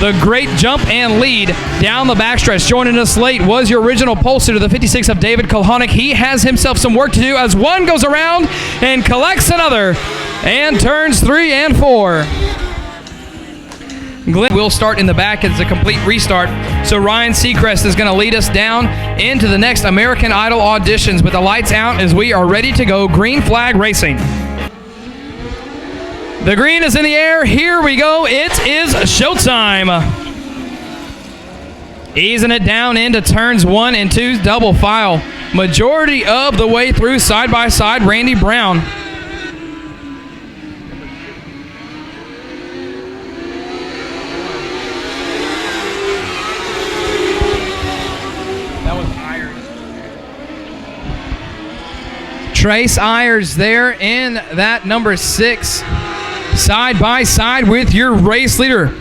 the great jump and lead down the backstretch. Joining us late was your original pole sitter, the 56 of David Kulhonic. He has himself some work to do as one goes around and collects another and turns 3 and 4. Glenn will start in the back as a complete restart. So Ryan Seacrest is going to lead us down into the next American Idol auditions with the lights out as we are ready to go. Green flag racing. The green is in the air. Here we go. It is showtime. Easing it down into turns 1 and 2, double file. Majority of the way through, side by side, Randy Brown. Trace Ayers there in that number 6, side by side with your race leader.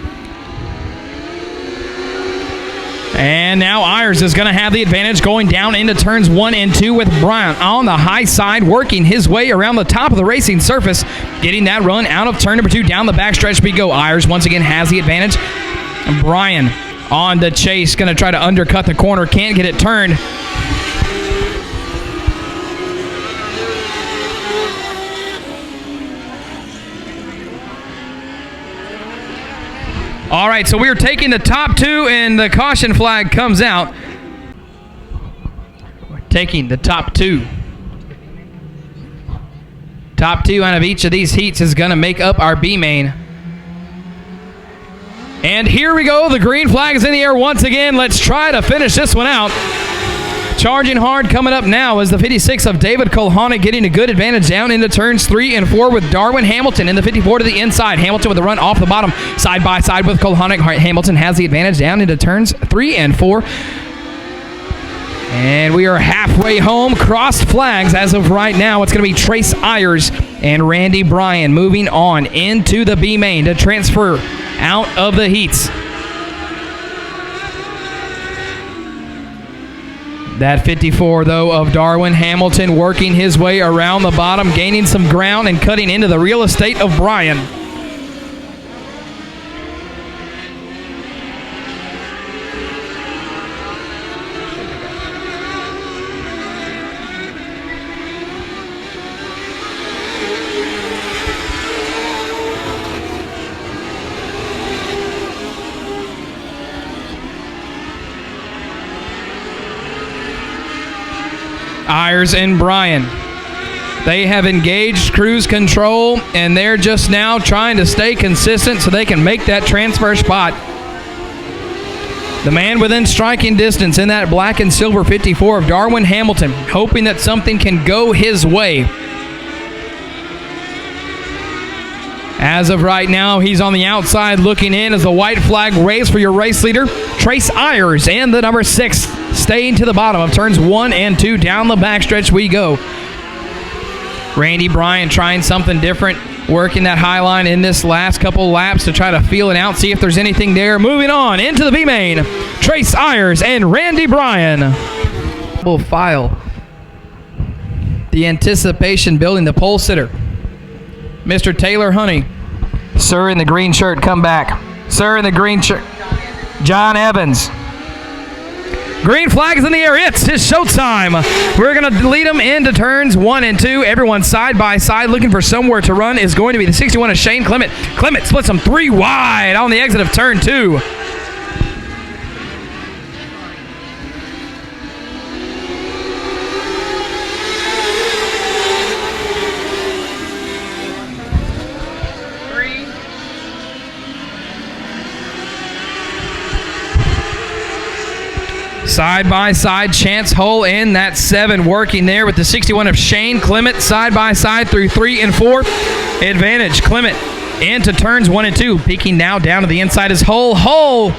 And now Ayers is going to have the advantage going down into turns 1 and 2 with Bryant on the high side, working his way around the top of the racing surface, getting that run out of turn number 2 down the backstretch we go. Ayers once again has the advantage. And Brian on the chase, going to try to undercut the corner, can't get it turned. All right, so we're taking the top 2, and the caution flag comes out. We're taking the top 2. Top 2 out of each of these heats is going to make up our B main. And here we go. The green flag is in the air once again. Let's try to finish this one out. Charging hard coming up now is the 56 of David Kulhonic, getting a good advantage down into turns 3 and 4 with Darwin Hamilton in the 54 to the inside. Hamilton with a run off the bottom, side by side with Kulhonic. Hamilton has the advantage down into turns 3 and 4. And we are halfway home. Crossed flags as of right now. It's going to be Trace Ayers and Randy Bryan moving on into the B main to transfer out of the heats. That 54, though, of Darwin Hamilton working his way around the bottom, gaining some ground and cutting into the real estate of Bryan. Ayers and Bryan, they have engaged cruise control, and they're just now trying to stay consistent so they can make that transfer spot. The man within striking distance in that black and silver 54 of Darwin Hamilton, hoping that something can go his way. As of right now, he's on the outside looking in as the white flag waves for your race leader, Trace Ayers, and the number 6 staying to the bottom of turns 1 and 2. Down the backstretch we go. Randy Bryan trying something different, working that high line in this last couple laps to try to feel it out, see if there's anything there. Moving on into the B main, Trace Ayers and Randy Bryan. We'll file. The anticipation building, the pole sitter, Mr. Taylor Honey. Sir in the green shirt, come back. Sir in the green shirt, John Evans. Green flag is in the air. It's his showtime. We're going to lead him into turns 1 and 2. Everyone side by side looking for somewhere to run is going to be the 61 of Shane Clement. Clement splits him 3 wide on the exit of turn 2. Side by side, Chance Hull in that 7 working there with the 61 of Shane Clement side by side through 3 and 4. Advantage, Clement into turns 1 and 2. Peeking now down to the inside is Hull. Hull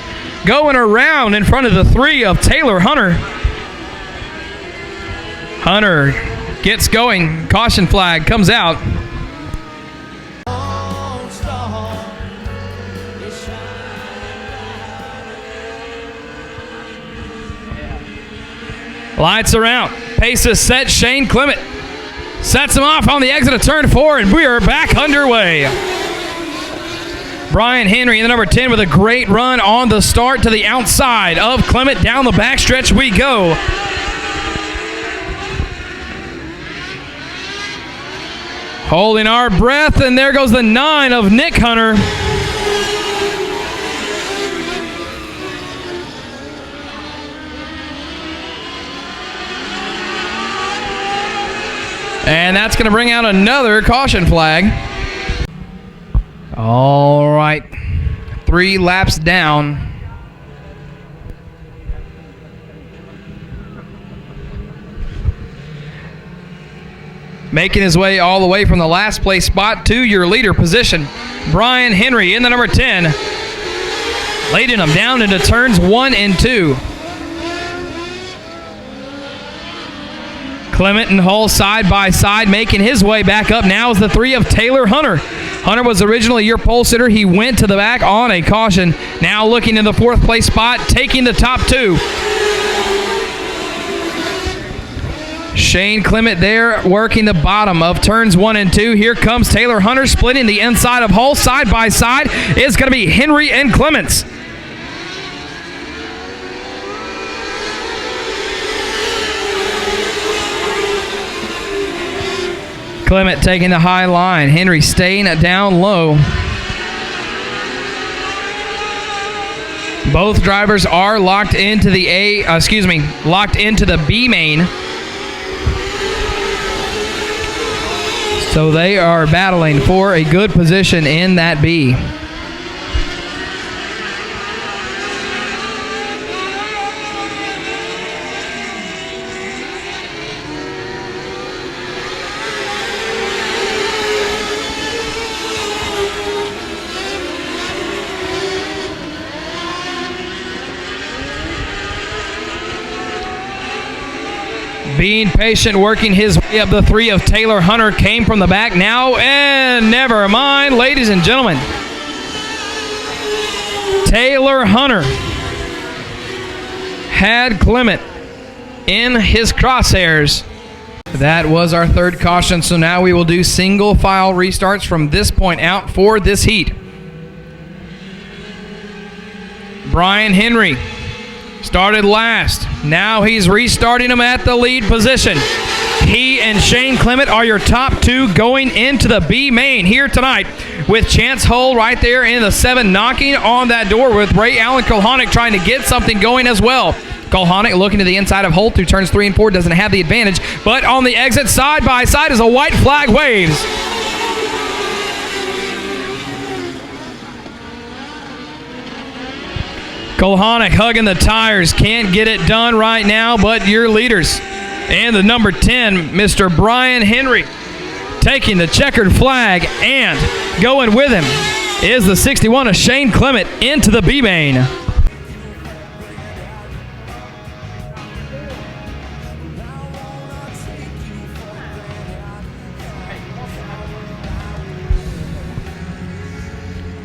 going around in front of the 3 of Taylor Hunter. Hunter gets going. Caution flag comes out. Lights are out. Pace is set. Shane Clement sets him off on the exit of turn 4, and we are back underway. Brian Henry in the number 10 with a great run on the start to the outside of Clement. Down the backstretch we go. Holding our breath, and there goes the 9 of Nick Hunter. And that's going to bring out another caution flag. All right, 3 laps down. Making his way all the way from the last place spot to your leader position, Brian Henry in the number 10, leading him down into turns 1 and 2. Clement and Hull side by side, making his way back up. Now is the 3 of Taylor Hunter. Hunter was originally your pole sitter. He went to the back on a caution. Now looking in the 4th place spot, taking the top 2. Shane Clement there working the bottom of turns 1 and 2. Here comes Taylor Hunter splitting the inside of Hull. Side by side is going to be Henry and Clements. Clement taking the high line. Henry staying down low. Both drivers are locked into the locked into the B main. So they are battling for a good position in that B. Being patient, working his way up. The 3 of Taylor Hunter came from the back now, and never mind, ladies and gentlemen. Taylor Hunter had Clement in his crosshairs. That was our 3rd caution, so now we will do single file restarts from this point out for this heat. Brian Henry started last. Now he's restarting him at the lead position. He and Shane Clement are your top 2 going into the B main here tonight, with Chance Hull right there in the 7 knocking on that door, with Ray Allen Kulhonic trying to get something going as well. Kulhonic looking to the inside of Hull through turns 3 and 4, doesn't have the advantage, but on the exit side by side as a white flag waves. Kulhonic hugging the tires, can't get it done right now, but your leaders. And the number 10, Mr. Brian Henry, taking the checkered flag, and going with him is the 61 of Shane Clement into the B main.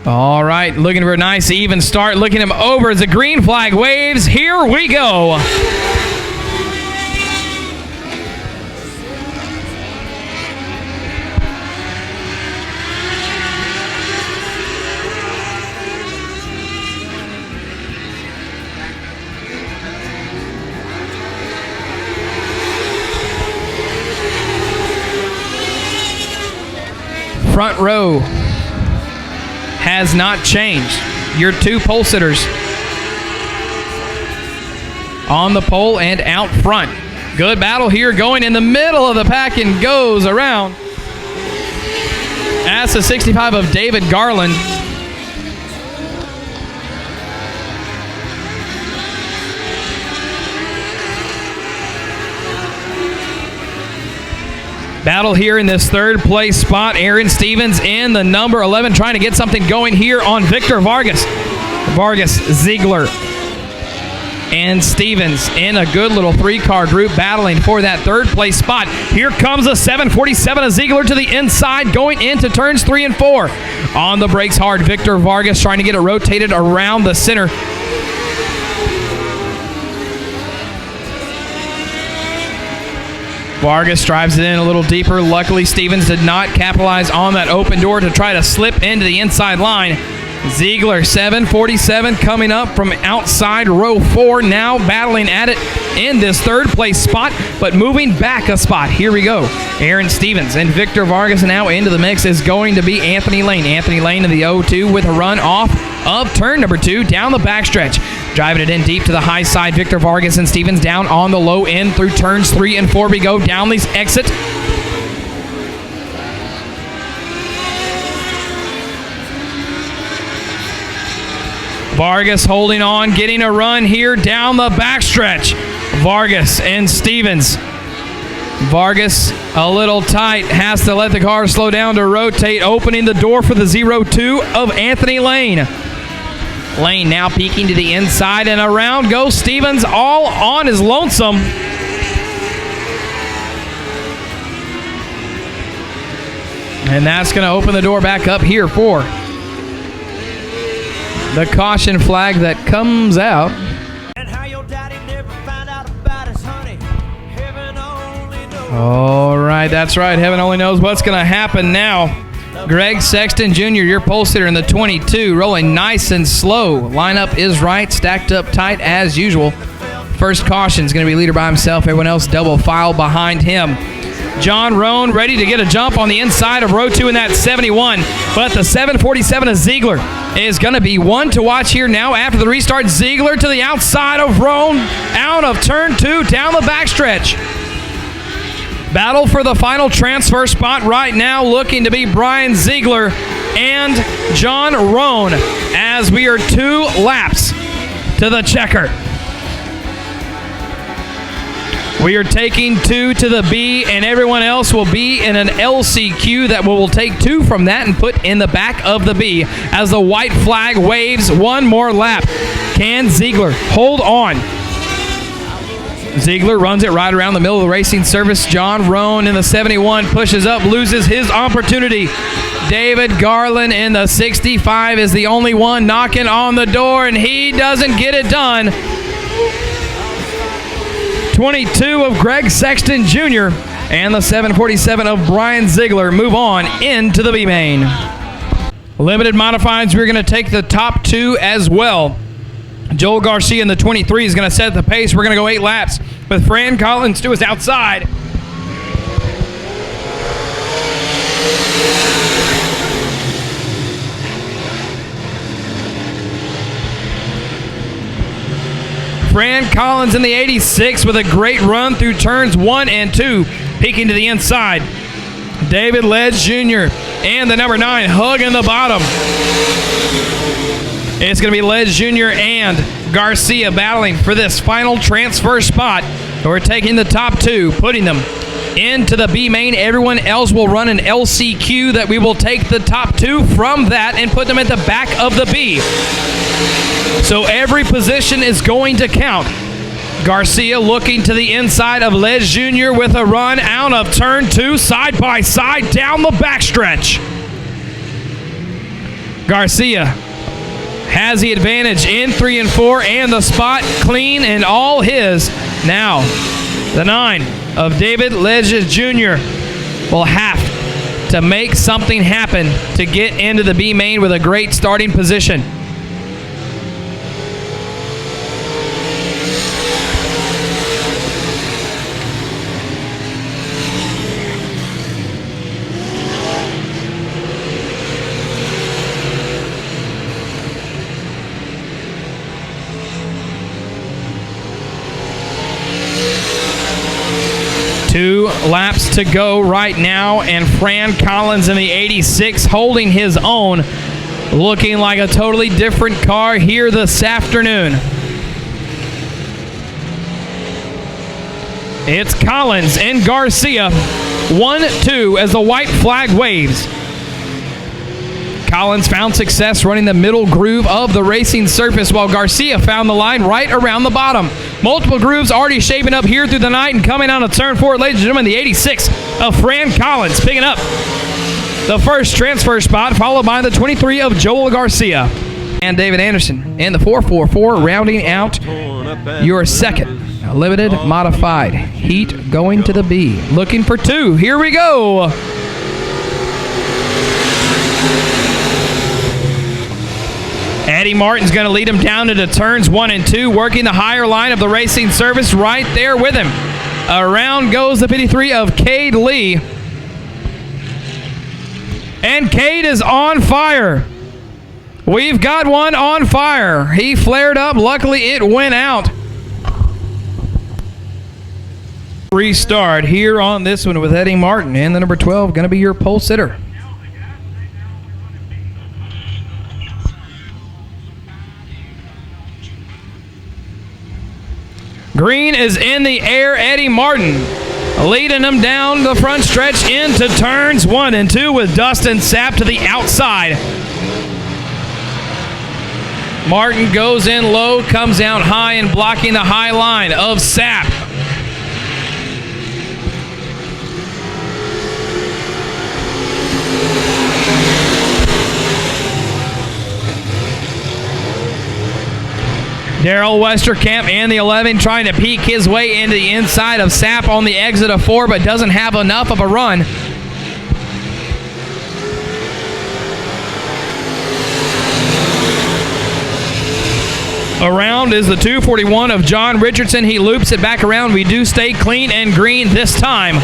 All right, looking for a nice even start. Looking him over as the green flag waves. Here we go. Front row has not changed. Your 2 pole sitters on the pole and out front. Good battle here going in the middle of the pack and goes around. That's the 65 of David Garland. Battle here in this 3rd place spot. Aaron Stevens in the number 11 trying to get something going here on Victor Vargas. Vargas, Ziegler, and Stevens in a good little 3-car group battling for that 3rd place spot. Here comes a 747 of Ziegler to the inside going into turns 3 and 4. On the brakes hard, Victor Vargas trying to get it rotated around the center. Vargas drives it in a little deeper. Luckily, Stevens did not capitalize on that open door to try to slip into the inside line. Ziegler, 747, coming up from outside row 4, now battling at it in this third place spot, but moving back a spot. Here we go. Aaron Stevens and Victor Vargas now into the mix is going to be Anthony Lane. Anthony Lane in the 0-2 with a run off of turn number 2 down the backstretch. Driving it in deep to the high side. Victor Vargas and Stevens down on the low end through turns 3 and 4. We go down these exit. Vargas holding on, getting a run here down the backstretch. Vargas and Stevens. Vargas a little tight, has to let the car slow down to rotate, opening the door for the 0-2 of Anthony Lane. Lane now peeking to the inside, and around goes Stevens all on his lonesome. And that's going to open the door back up here for the caution flag that comes out. All right, that's right. Heaven only knows what's going to happen now. Greg Sexton Jr., your pole sitter in the 22, rolling nice and slow. Lineup is right, stacked up tight as usual. First caution is going to be leader by himself. Everyone else double file behind him. John Roan ready to get a jump on the inside of row 2 in that 71, but the 747 of Ziegler is going to be one to watch here now after the restart. Ziegler to the outside of Roan, out of turn 2, down the backstretch. Battle for the final transfer spot right now, looking to be Brian Ziegler and John Roan as we are 2 laps to the checker. We are taking 2 to the B, and everyone else will be in an LCQ that will take 2 from that and put in the back of the B as the white flag waves one more lap. Can Ziegler hold on? Ziegler runs it right around the middle of the racing surface. John Roan in the 71 pushes up, loses his opportunity. David Garland in the 65 is the only one knocking on the door, and he doesn't get it done. 22 of Greg Sexton Jr. and the 747 of Brian Ziegler move on into the B main. Limited modifieds, we're going to take the top 2 as well. Joel Garcia in the 23 is going to set the pace. We're going to go 8 laps with Fran Collins to his outside. Fran Collins in the 86 with a great run through turns 1 and 2, peeking to the inside. David Ledge Jr. and the number 9 hugging the bottom. It's going to be Ledge Jr. and Garcia battling for this final transfer spot. We're taking the top 2, putting them into the B main. Everyone else will run an LCQ that we will take the top 2 from that and put them at the back of the B. So every position is going to count. Garcia looking to the inside of Ledge Jr. with a run out of turn 2, side by side down the backstretch. Garcia has the advantage in 3 and 4, and the spot clean and all his. Now, the 9 of David Ledge Jr. will have to make something happen to get into the B main with a great starting position. Two laps to go right now, and Fran Collins in the 86 holding his own, looking like a totally different car here this afternoon. It's Collins and Garcia, 1-2 as the white flag waves. Collins found success running the middle groove of the racing surface, while Garcia found the line right around the bottom. Multiple grooves already shaping up here through the night, and coming on to turn 4, ladies and gentlemen, the 86 of Fran Collins picking up the first transfer spot, followed by the 23 of Joel Garcia. And David Anderson in the 444 rounding out your second limited modified heat going to the B. Looking for 2. Here we go. Eddie Martin's going to lead him down into turns 1 and 2, working the higher line of the racing service right there with him. Around goes the 53 of Cade Lee. And Cade is on fire. We've got one on fire. He flared up. Luckily, it went out. Restart here on this one with Eddie Martin. And the number 12 going to be your pole sitter. Green is in the air. Eddie Martin leading them down the front stretch into turns 1 and 2 with Dustin Sapp to the outside. Martin goes in low, comes down high and blocking the high line of Sapp. Daryl Westerkamp and the 11 trying to peek his way into the inside of Sapp on the exit of 4, but doesn't have enough of a run. Around is the 241 of John Richardson. He loops it back around. We do stay clean and green this time.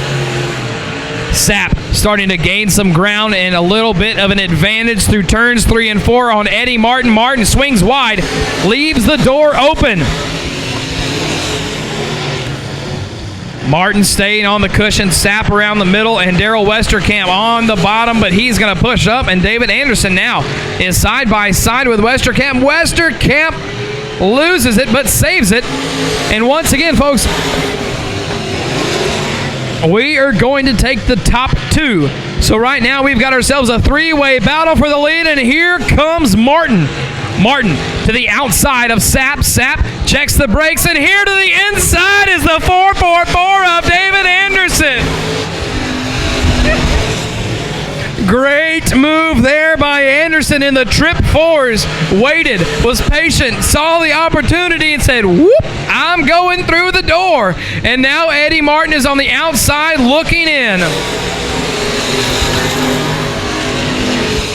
Sapp starting to gain some ground and a little bit of an advantage through turns 3 and 4 on Eddie Martin. Martin swings wide, leaves the door open. Martin staying on the cushion, Sapp around the middle, and Daryl Westerkamp on the bottom, but he's going to push up, and David Anderson now is side by side with Westerkamp. Westerkamp loses it, but saves it. And once again, folks, we are going to take the top 2. So right now we've got ourselves a 3-way battle for the lead, and here comes Martin. Martin to the outside of Sapp. Sapp checks the brakes, and here to the inside is the 444 of David Anderson. Great move there by Anderson in the trip 4s. Waited, was patient, saw the opportunity and said, whoop, I'm going through the door. And now Eddie Martin is on the outside looking in.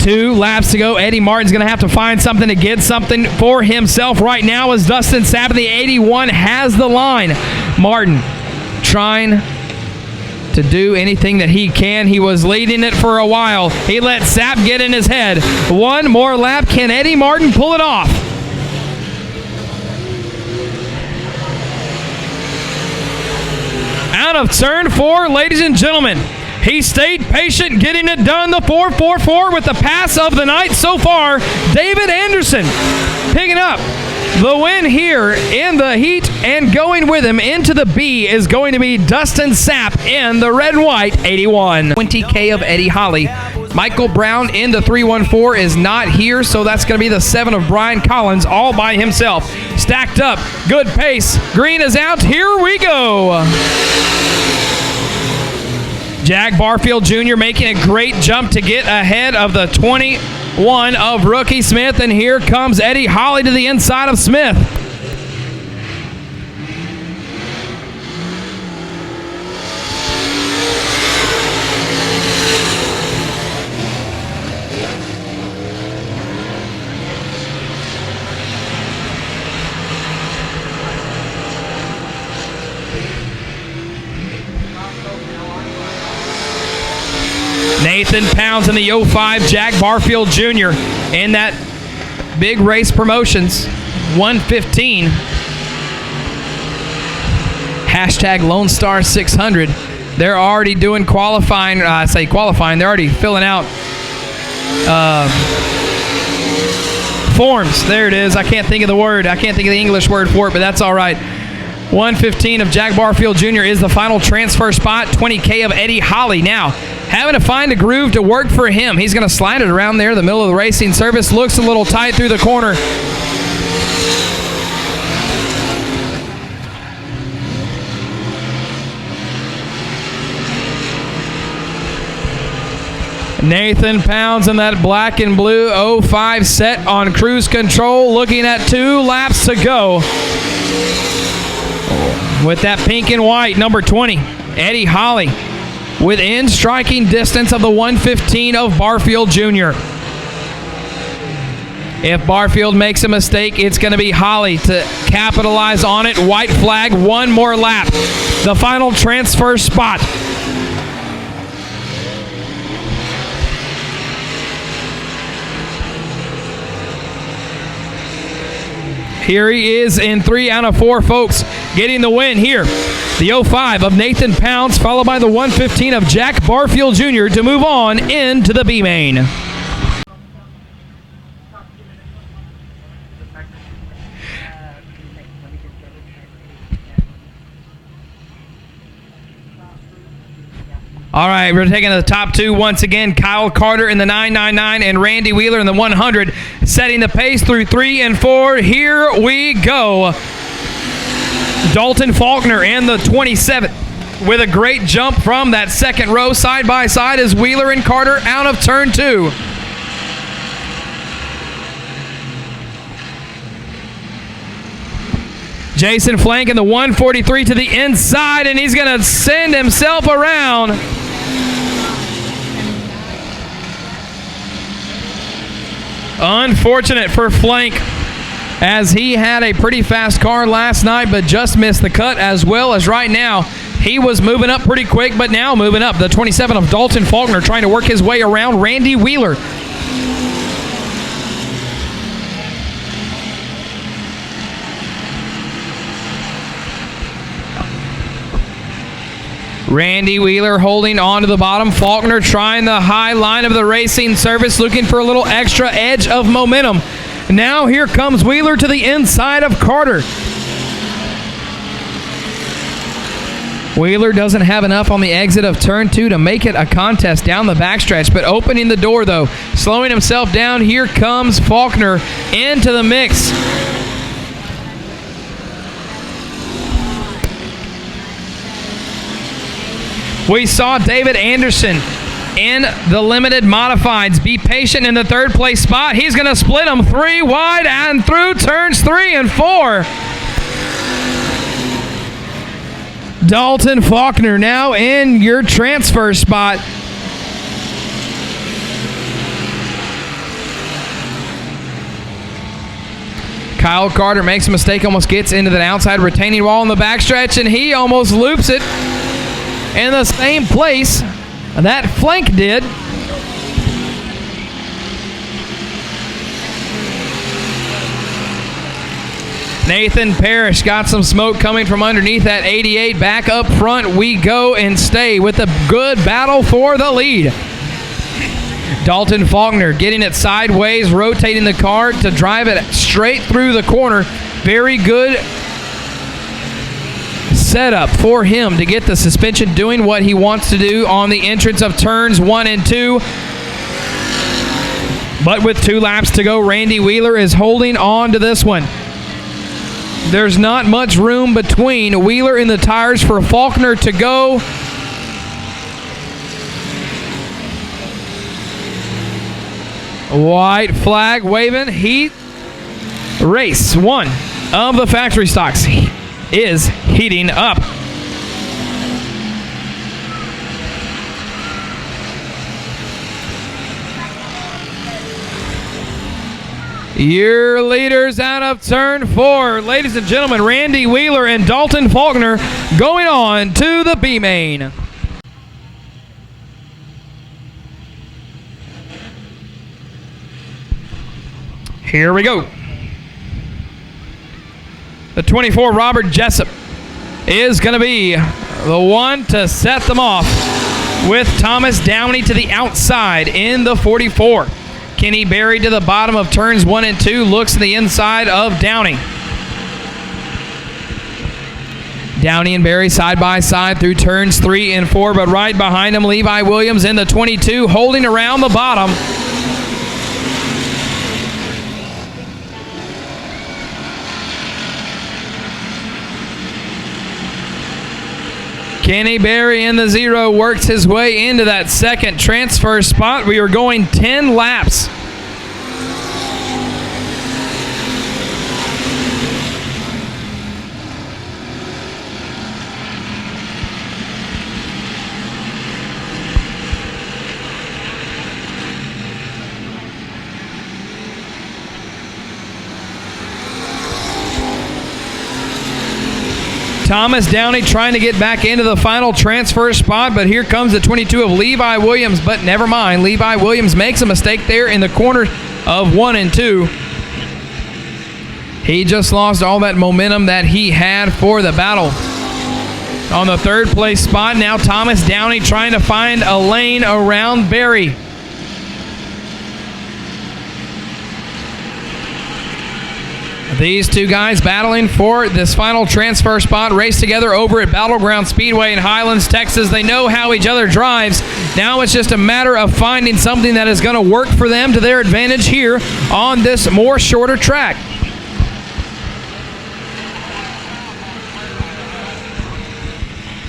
2 laps to go. Eddie Martin's going to have to find something to get something for himself right now as Dustin Sapp, the 81, has the line. Martin trying to do anything that he can. He was leading it for a while. He let Sapp get in his head. 1 more lap. Can Eddie Martin pull it off? Out of turn 4, ladies and gentlemen. He stayed patient, getting it done. The 444 with the pass of the night so far. David Anderson picking up the win here in the heat, and going with him into the B is going to be Dustin Sapp in the red and white 81. 20K of Eddie Holly. Michael Brown in the 314 is not here, so that's going to be the 7 of Brian Collins all by himself. Stacked up, good pace. Green is out. Here we go. Jack Barfield Jr. making a great jump to get ahead of the 21 of Rookie Smith, and here comes Eddie Holly to the inside of Smith. Nathan Pounds in the 05, Jack Barfield Jr. in that big race promotions, 115. Hashtag Lone Star 600. They're already doing qualifying. I say qualifying. They're already filling out forms. There it is. I can't think of the word. I can't think of the English word for it, but that's all right. 115 of Jack Barfield Jr. is the final transfer spot. 20K of Eddie Holly now having to find a groove to work for him. He's going to slide it around there in the middle of the racing service. Looks a little tight through the corner. Nathan Pounds in that black and blue 05 set on cruise control, looking at 2 laps to go. With that pink and white, number 20, Eddie Holly, within striking distance of the 115 of Barfield Jr. If Barfield makes a mistake, it's going to be Holly to capitalize on it. White flag, one more lap. The final transfer spot. Here he is in 3 out of 4, folks, getting the win here. The 05 of Nathan Pounds, followed by the 115 of Jack Barfield Jr. to move on into the B main. All right, we're taking the top 2 once again. Kyle Carter in the 999 and Randy Wheeler in the 100, setting the pace through 3 and 4. Here we go. Dalton Faulkner in the 27 with a great jump from that second row, side by side as Wheeler and Carter out of turn 2. Jason Flank in the 143 to the inside, and he's going to send himself around. Unfortunate for Flank, as he had a pretty fast car last night, but just missed the cut, as well as right now. He was moving up pretty quick, but now moving up. The 27 of Dalton Faulkner trying to work his way around Randy Wheeler. Randy Wheeler holding on to the bottom. Faulkner trying the high line of the racing surface, looking for a little extra edge of momentum. Now here comes Wheeler to the inside of Carter. Wheeler doesn't have enough on the exit of turn 2 to make it a contest down the backstretch, but opening the door though, slowing himself down. Here comes Faulkner into the mix. We saw David Anderson in the limited modifieds be patient in the 3rd place spot. He's going to split them 3 wide and through turns 3 and 4. Dalton Faulkner now in your transfer spot. Kyle Carter makes a mistake, almost gets into the outside retaining wall in the backstretch, and he almost loops it in the same place that Flank did. Nathan Parrish got some smoke coming from underneath that 88. Back up front we go and stay with a good battle for the lead. Dalton Faulkner getting it sideways, rotating the car to drive it straight through the corner. Very good setup for him to get the suspension doing what he wants to do on the entrance of turns 1 and 2. But with 2 laps to go, Randy Wheeler is holding on to this one. There's not much room between Wheeler and the tires for Faulkner to go. White flag waving. Race 1 of the factory stocks is heating up. Your leaders out of turn 4. Ladies and gentlemen, Randy Wheeler and Dalton Faulkner going on to the B main. Here we go. The 24, Robert Jessup, is going to be the one to set them off with Thomas Downey to the outside in the 44. Kenny Berry to the bottom of turns 1 and 2, looks to the inside of Downey. Downey and Berry side by side through turns 3 and 4, but right behind him, Levi Williams in the 22, holding around the bottom. Kenny Berry in the 0 works his way into that second transfer spot. We are going 10 laps. Thomas Downey trying to get back into the final transfer spot, but here comes the 22 of Levi Williams, but never mind. Levi Williams makes a mistake there in the corner of 1 and 2. He just lost all that momentum that he had for the battle. On the third place spot, now Thomas Downey trying to find a lane around Barry. These two guys battling for this final transfer spot, race together over at Battleground Speedway in Highlands, Texas. They know how each other drives. Now it's just a matter of finding something that is going to work for them to their advantage here on this more shorter track.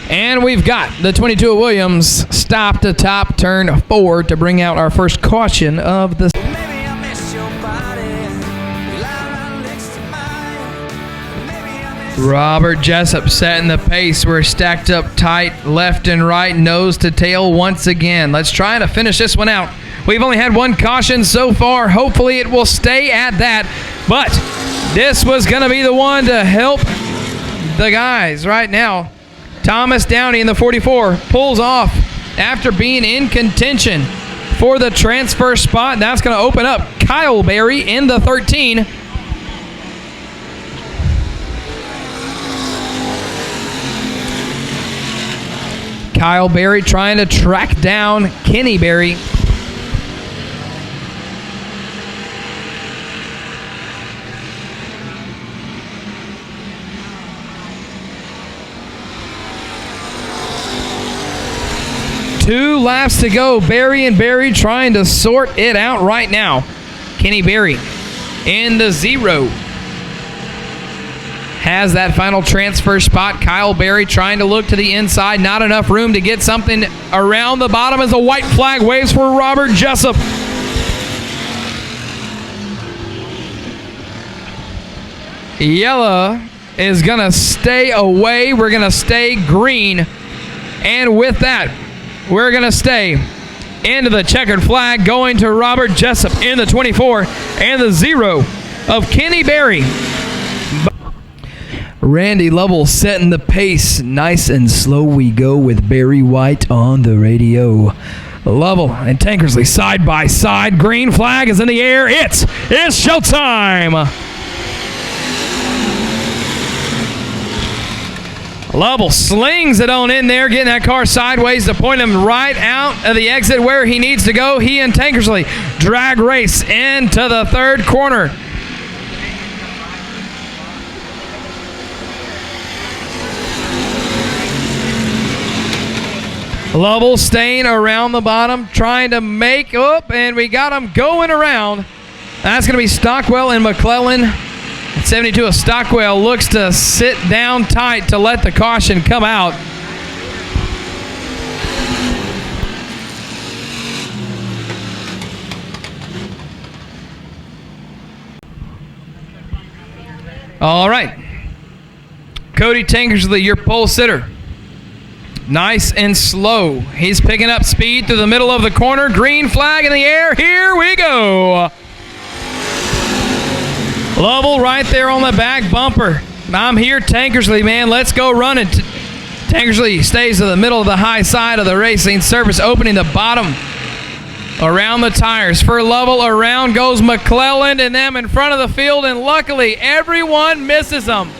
And we've got the 22 of Williams stop to top turn 4 to bring out our first caution of the. Robert Jessup setting the pace. We're stacked up tight, left and right, nose to tail once again. Let's try to finish this one out. We've only had one caution so far. Hopefully it will stay at that. But this was going to be the one to help the guys right now. Thomas Downey in the 44 pulls off after being in contention for the transfer spot. That's going to open up Kyle Berry in the 13. Kyle Berry trying to track down Kenny Berry. Two laps to go. Berry and Berry trying to sort it out right now. Kenny Berry in the 0. Has that final transfer spot. Kyle Berry trying to look to the inside. Not enough room to get something around the bottom as a white flag waves for Robert Jessup. Yellow is going to stay away. We're going to stay green. And with that, we're going to stay into the checkered flag, going to Robert Jessup in the 24 and the 0 of Kenny Berry. Randy Lovell setting the pace. Nice and slow we go with Barry White on the radio. Lovell and Tankersley side by side. Green flag is in the air. It's showtime. Lovell slings it on in there, getting that car sideways to point him right out of the exit where he needs to go. He and Tankersley drag race into the third corner. Lovell staying around the bottom, trying to make up, and we got him going around. That's going to be Stockwell and McClellan. 72 of Stockwell looks to sit down tight to let the caution come out. All right. Cody Tankersley, your pole sitter. Nice and slow. He's picking up speed through the middle of the corner. Green flag in the air. Here we go. Lovell right there on the back bumper. I'm here, Tankersley, man. Let's go running. Tankersley stays to the middle of the high side of the racing surface, opening the bottom around the tires. For Lovell, around goes McClellan and them in front of the field, and luckily everyone misses them.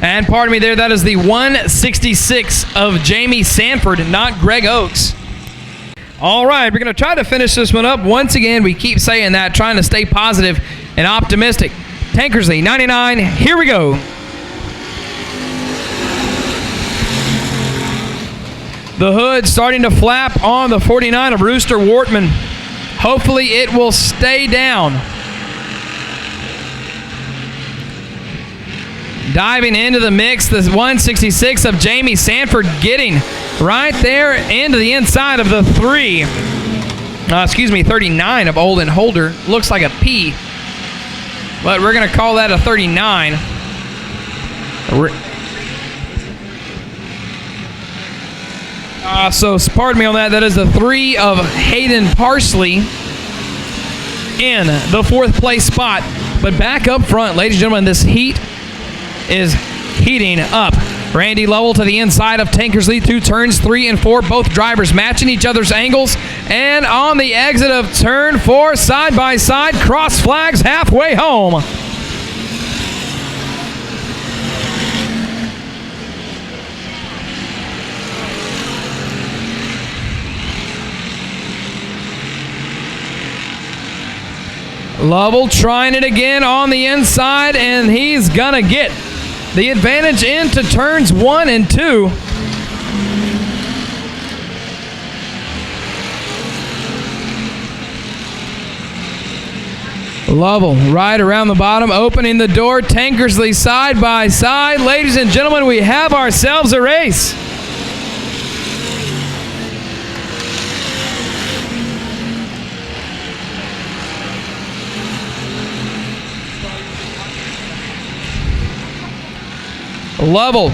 And pardon me there, that is the 166 of Jamie Sanford, not Greg Oakes. All right, we're going to try to finish this one up. Once again, we keep saying that, trying to stay positive and optimistic. Tankersley, 99, here we go. The hood starting to flap on the 49 of Rooster Wortman. Hopefully it will stay down. Diving into the mix, the 166 of Jamie Sanford getting right there into the inside of the 39 of Olden Holder. Looks like a P, but we're going to call that a 39. So pardon me on that. That is the 3 of Hayden Parsley in the 4th place spot. But back up front, ladies and gentlemen, this heat is heating up. Randy Lovell to the inside of Tankersley, 2 turns 3 and 4. Both drivers matching each other's angles. And on the exit of turn 4, side by side, cross flags halfway home. Lovell trying it again on the inside, and he's going to get the advantage into turns 1 and 2. Lovell right around the bottom, opening the door. Tankersley side by side. Ladies and gentlemen, we have ourselves a race. Lovell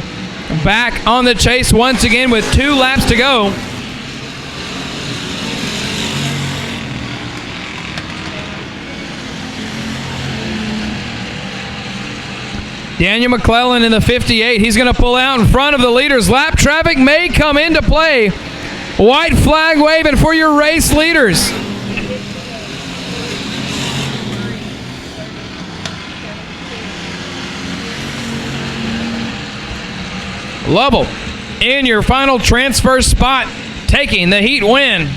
back on the chase once again with 2 laps to go. Daniel McClellan in the 58. He's going to pull out in front of the leaders. Lap traffic may come into play. White flag waving for your race leaders. Lovell in your final transfer spot, taking the heat win.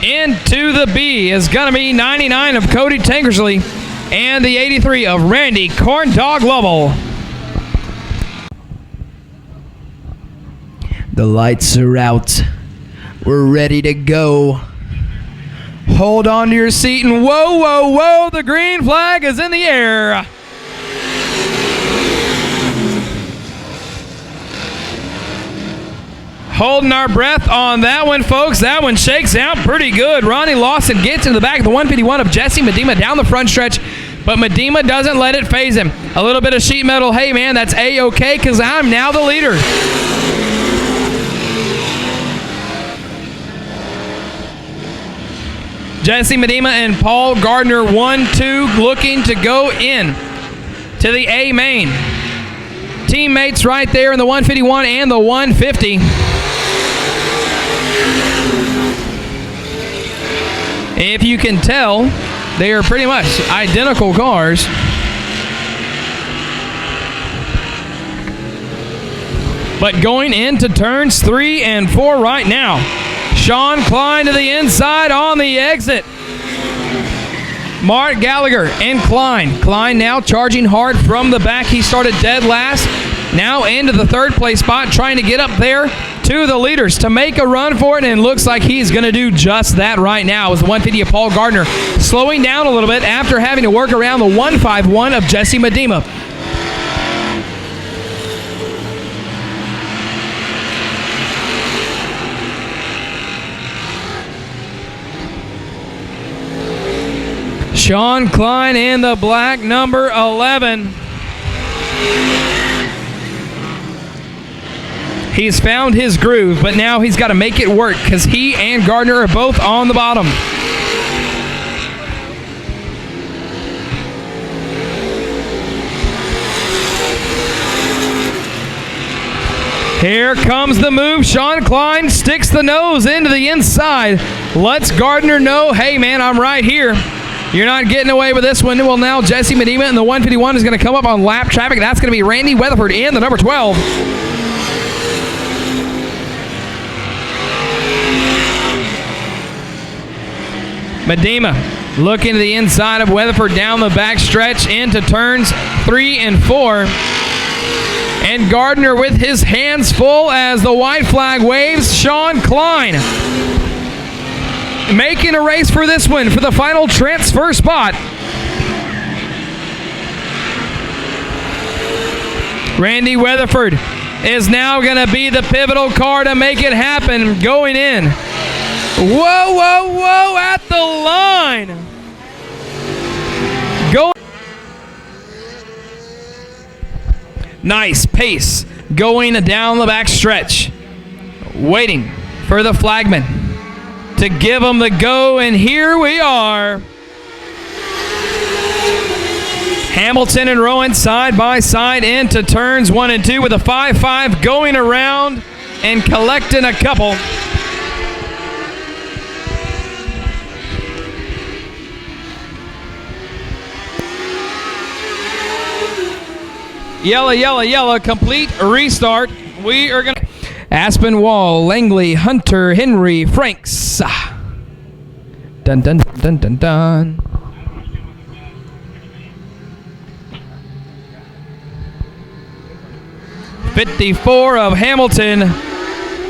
Into the B is going to be 99 of Cody Tankersley and the 83 of Randy Corndog Lovell. The lights are out. We're ready to go. Hold on to your seat and whoa, whoa, whoa, the green flag is in the air. Holding our breath on that one, folks. That one shakes out pretty good. Ronnie Lawson gets into the back of the 151 of Jesse Medema down the front stretch, but Medema doesn't let it phase him. A little bit of sheet metal. Hey, man, that's A-okay because I'm now the leader. Jesse Medema and Paul Gardner, 1-2, looking to go in to the A main. Teammates right there in the 151 and the 150. If you can tell, they are pretty much identical cars. But going into turns 3 and 4 right now. Sean Klein to the inside on the exit. Mark Gallagher and Klein. Klein now charging hard from the back. He started dead last. Now into the 3rd place spot, trying to get up there to the leaders to make a run for it, and looks like he's going to do just that right now as the 150 of Paul Gardner slowing down a little bit after having to work around the 151 of Jesse Medema. Sean Klein in the black number 11. He's found his groove, but now he's got to make it work because he and Gardner are both on the bottom. Here comes the move. Sean Klein sticks the nose into the inside. Lets Gardner know, hey, man, I'm right here. You're not getting away with this one. Well, now Jesse Medema in the 151 is going to come up on lap traffic. That's going to be Randy Weatherford in the number 12. Medema looking to the inside of Weatherford down the back stretch into turns 3 and 4. And Gardner with his hands full as the white flag waves. Sean Klein making a race for this one for the final transfer spot. Randy Weatherford is now going to be the pivotal car to make it happen going in. Whoa, whoa, whoa, at the line. Going. Nice pace going down the back stretch. Waiting for the flagman to give them the go, and here we are. Hamilton and Rowan side by side into turns 1 and 2 with a 5-5 going around and collecting a couple. Yellow, yellow, yellow, complete restart. We are going to... Aspinwall, Langley, Hunter, Henry, Franks. Dun, dun, dun, dun, dun. .54 of Hamilton,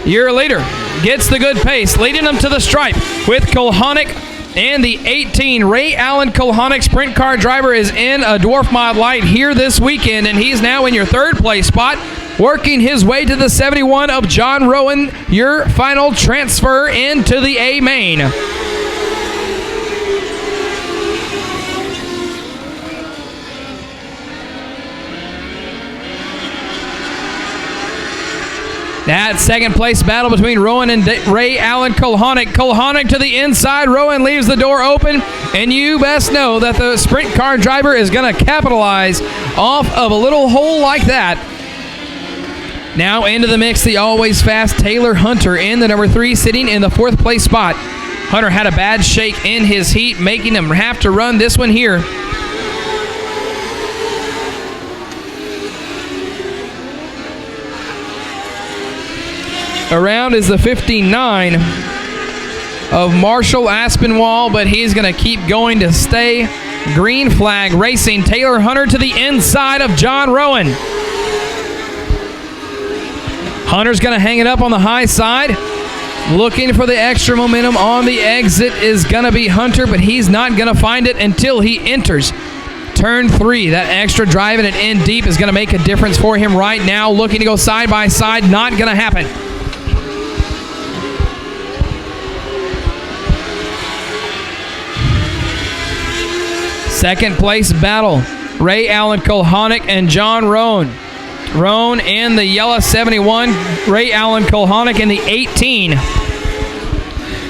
your leader, gets the good pace, leading them to the stripe with Kulhonic and the 18. Ray Allen Kulhonic, sprint car driver, is in a Dwarf Mod Light here this weekend, and he's now in your third place spot, working his way to the 71 of John Rowan, your final transfer into the A main. That second place battle between Rowan and Ray Allen Kulhonic. Kulhonic to the inside. Rowan leaves the door open, and you best know that the sprint car driver is going to capitalize off of a little hole like that. Now into the mix, the always fast Taylor Hunter in the number 3, sitting in the 4th place spot. Hunter had a bad shake in his heat, making him have to run this one here. Around is the 59 of Marshall Aspinwall, but he's going to keep going to stay. Green flag racing. Taylor Hunter to the inside of John Rowan. Hunter's going to hang it up on the high side. Looking for the extra momentum on the exit is going to be Hunter, but he's not going to find it until he enters turn 3. That extra driving it in deep is going to make a difference for him right now. Looking to go side by side, not going to happen. Second place battle, Ray Allen Kulhonic and John Rowan. Rowan in the yellow 71, Ray Allen Kulhonic in the 18.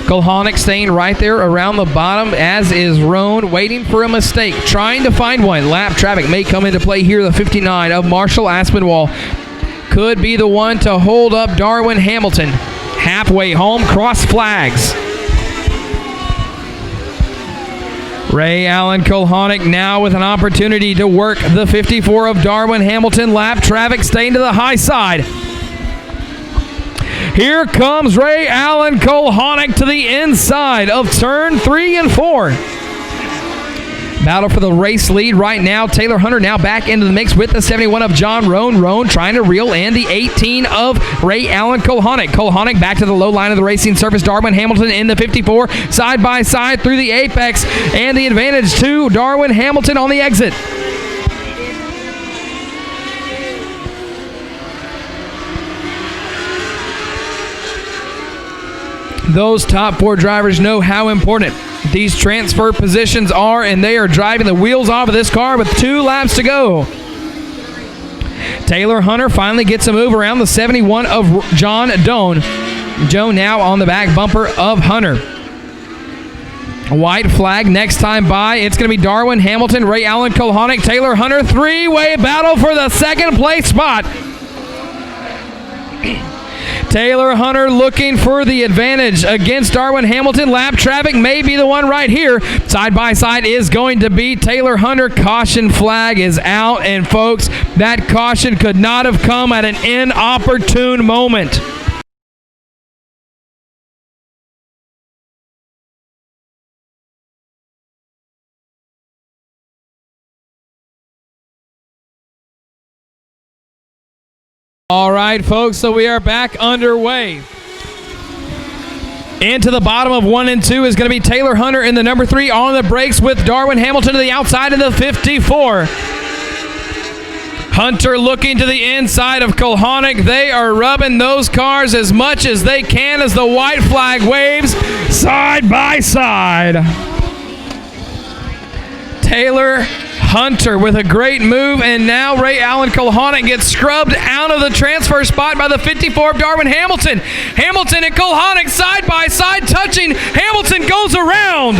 Kulhonic staying right there around the bottom, as is Rowan, waiting for a mistake, trying to find one. Lap traffic may come into play here. The 59 of Marshall Aspinwall could be the one to hold up Darwin Hamilton. Halfway home, cross flags. Ray Allen Kulhonic now with an opportunity to work the 54 of Darwin Hamilton. Lap traffic staying to the high side. Here comes Ray Allen Kulhonic to the inside of turn 3 and 4. Battle for the race lead right now. Taylor Hunter now back into the mix with the 71 of John Rowan. Rowan trying to reel in the 18 of Ray Allen Kulhonic. Kulhonic back to the low line of the racing surface. Darwin Hamilton in the 54, side by side through the apex, and the advantage to Darwin Hamilton on the exit. Those top 4 drivers know how important these transfer positions are, and they are driving the wheels off of this car with 2 laps to go. Taylor Hunter finally gets a move around the 71 of John Doan. Joe now on the back bumper of Hunter. White flag next time by. It's going to be Darwin Hamilton, Ray Allen Kulhonic, Taylor Hunter. 3-way battle for the second place spot. Taylor Hunter looking for the advantage against Darwin Hamilton. Lap traffic may be the one right here. Side by side is going to be Taylor Hunter. Caution flag is out, and folks, that caution could not have come at an inopportune moment. All right, folks, so we are back underway. Into the bottom of 1 and 2 is going to be Taylor Hunter in the number 3 on the brakes with Darwin Hamilton to the outside of the 54. Hunter looking to the inside of Kulhonic. They are rubbing those cars as much as they can as the white flag waves side by side. Taylor Hunter with a great move, and now Ray Allen Kulhonic gets scrubbed out of the transfer spot by the 54 of Darwin Hamilton. Hamilton and Kulhonic side by side touching. Hamilton goes around.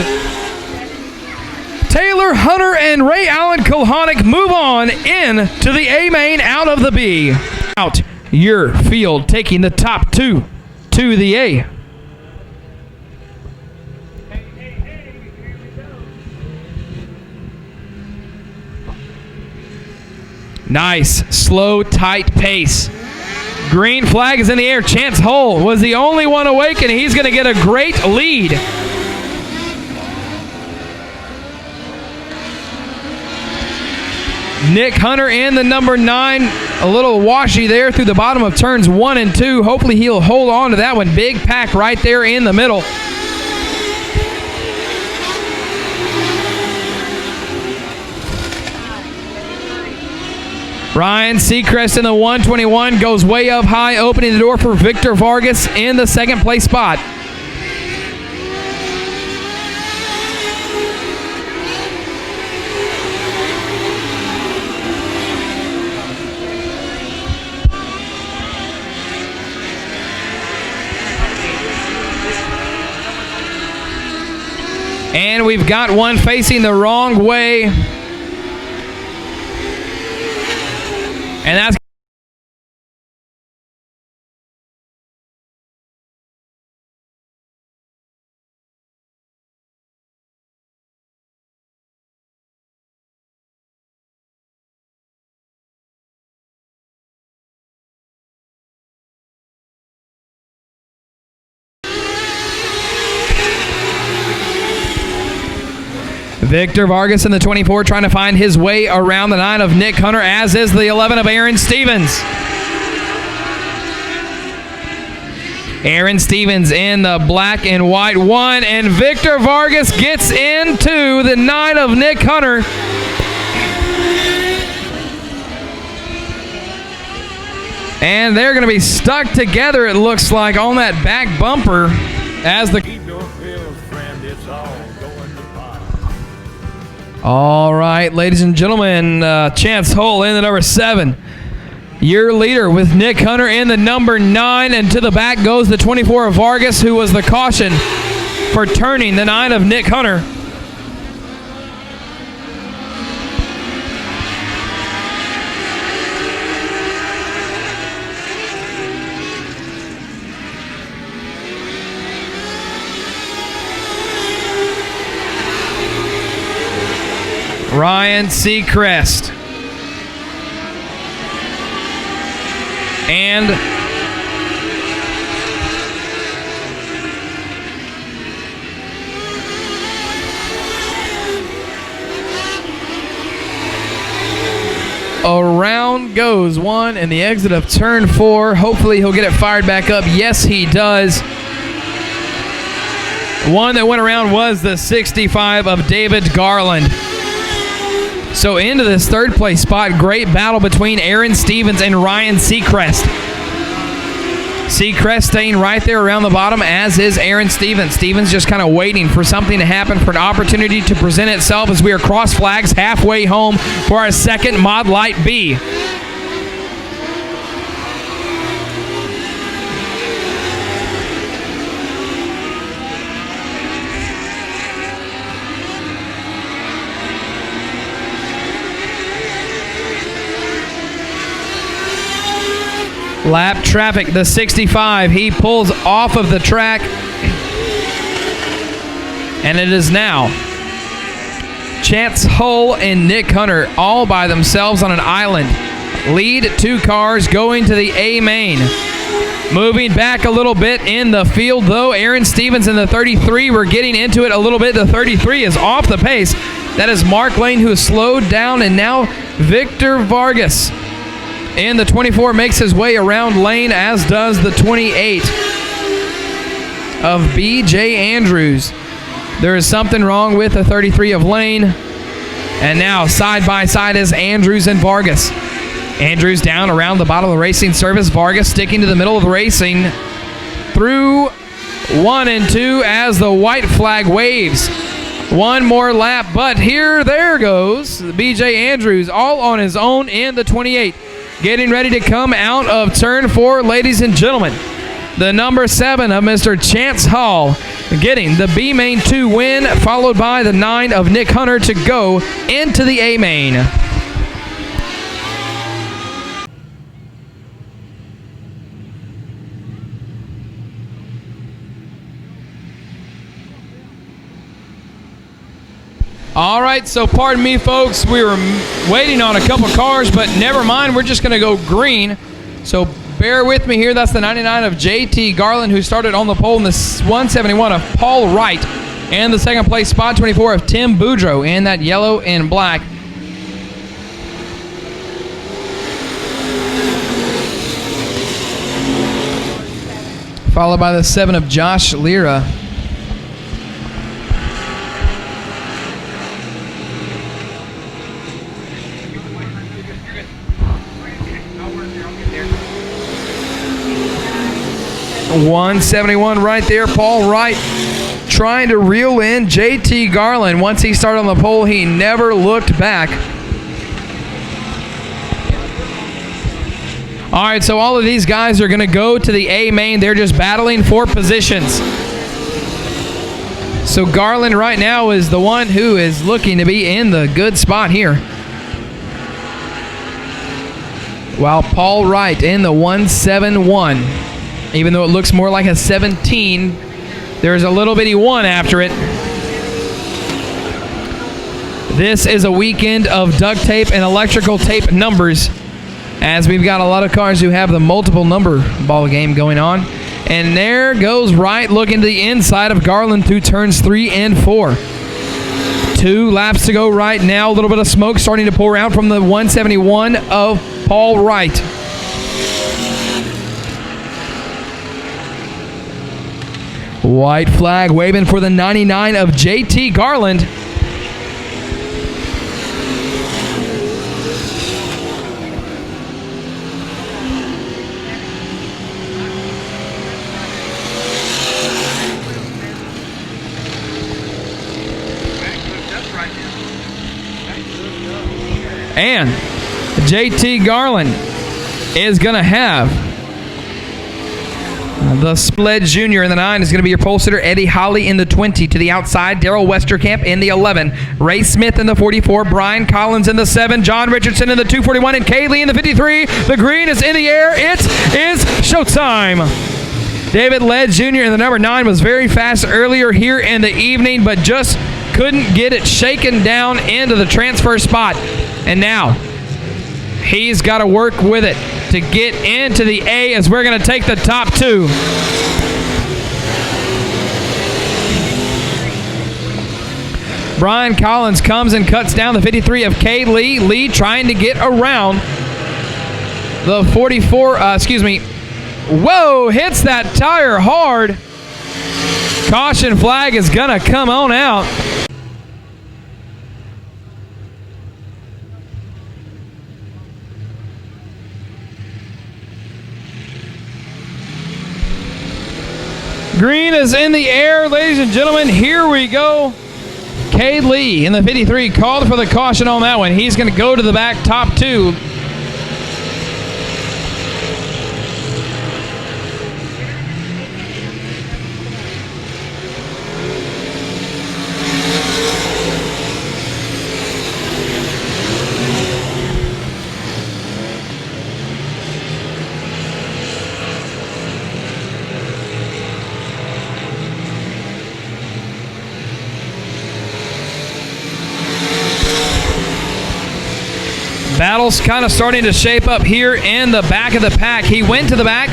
Taylor Hunter and Ray Allen Kulhonic move on in to the A main out of the B. Out your field, taking the top two to the A. Nice, slow, tight pace. Green flag is in the air. Chance Hull was the only one awake, and he's going to get a great lead. Nick Hunter in the number 9. A little washy there through the bottom of turns 1 and 2. Hopefully he'll hold on to that one. Big pack right there in the middle. Ryan Seacrest in the 121 goes way up high, opening the door for Victor Vargas in the second place spot. And we've got one facing the wrong way. And that's Victor Vargas in the 24 trying to find his way around the 9 of Nick Hunter, as is the 11 of Aaron Stevens. Aaron Stevens in the black and white 1, and Victor Vargas gets into the 9 of Nick Hunter. And they're going to be stuck together, it looks like, on that back bumper as the... All right, ladies and gentlemen, Chance Hull in the number 7. Your leader with Nick Hunter in the number 9, and to the back goes the 24 of Vargas, who was the caution for turning the 9 of Nick Hunter. Ryan Seacrest. And around goes one in the exit of turn 4. Hopefully he'll get it fired back up. Yes, he does. One that went around was the 65 of David Garland. So into this third place spot, great battle between Aaron Stevens and Ryan Seacrest. Seacrest staying right there around the bottom, as is Aaron Stevens. Stevens just kind of waiting for something to happen, for an opportunity to present itself as we are cross flags halfway home for our second Mod Light B. Lap traffic, the 65. He pulls off of the track. And it is now Chance Hull and Nick Hunter all by themselves on an island. Lead 2 cars going to the A main. Moving back a little bit in the field, though. Aaron Stevens in the 33. We're getting into it a little bit. The 33 is off the pace. That is Mark Lane, who has slowed down, and now Victor Vargas in the 24 makes his way around Lane, as does the 28 of B.J. Andrews. There is something wrong with the 33 of Lane. And now side by side is Andrews and Vargas. Andrews down around the bottom of the racing surface. Vargas sticking to the middle of the racing through 1 and 2 as the white flag waves. One more lap, but there goes BJ Andrews all on his own in the 28. Getting ready to come out of turn 4, ladies and gentlemen. The number 7 of Mr. Chance Hall getting the B main 2 win, followed by the 9 of Nick Hunter to go into the A main. All right, so pardon me, folks. We were waiting on a couple cars, but never mind. We're just going to go green. So bear with me here. That's the 99 of JT Garland, who started on the pole, in the 171 of Paul Wright, and the second place spot 24 of Tim Boudreau in that yellow and black. Followed by the 7 of Josh Lira. .171 right there. Paul Wright trying to reel in JT Garland. Once he started on the pole, he never looked back. All right, so all of these guys are going to go to the A main. They're just battling for positions. So Garland right now is the one who is looking to be in the good spot here, while Paul Wright in the 171. Even though it looks more like a 17, there's a little bitty 1 after it. This is a weekend of duct tape and electrical tape numbers, as we've got a lot of cars who have the multiple number ball game going on. And there goes Wright looking to the inside of Garland through turns 3 and 4. 2 laps to go right now. A little bit of smoke starting to pour out from the 171 of Paul Wright. White flag waving for the 99 of JT Garland. And JT Garland is going to have the Spledge Jr. in the 9 is going to be your pole sitter. Eddie Holly in the 20 to the outside. Daryl Westerkamp in the 11. Ray Smith in the 44. Brian Collins in the 7. John Richardson in the 241. And Kay Lee in the 53. The green is in the air. It is showtime. David Ledge Jr. in the number 9 was very fast earlier here in the evening, but just couldn't get it shaken down into the transfer spot. And now he's got to work with it to get into the A, as we're going to take the top 2. Brian Collins comes and cuts down the 53 of Kay Lee. Lee trying to get around the 44, Whoa, hits that tire hard. Caution flag is going to come on out. Green is in the air, ladies and gentlemen. Here we go. Cade Lee in the 53 called for the caution on that one. He's going to go to the back, top 2. Battle's kind of starting to shape up here in the back of the pack. He went to the back,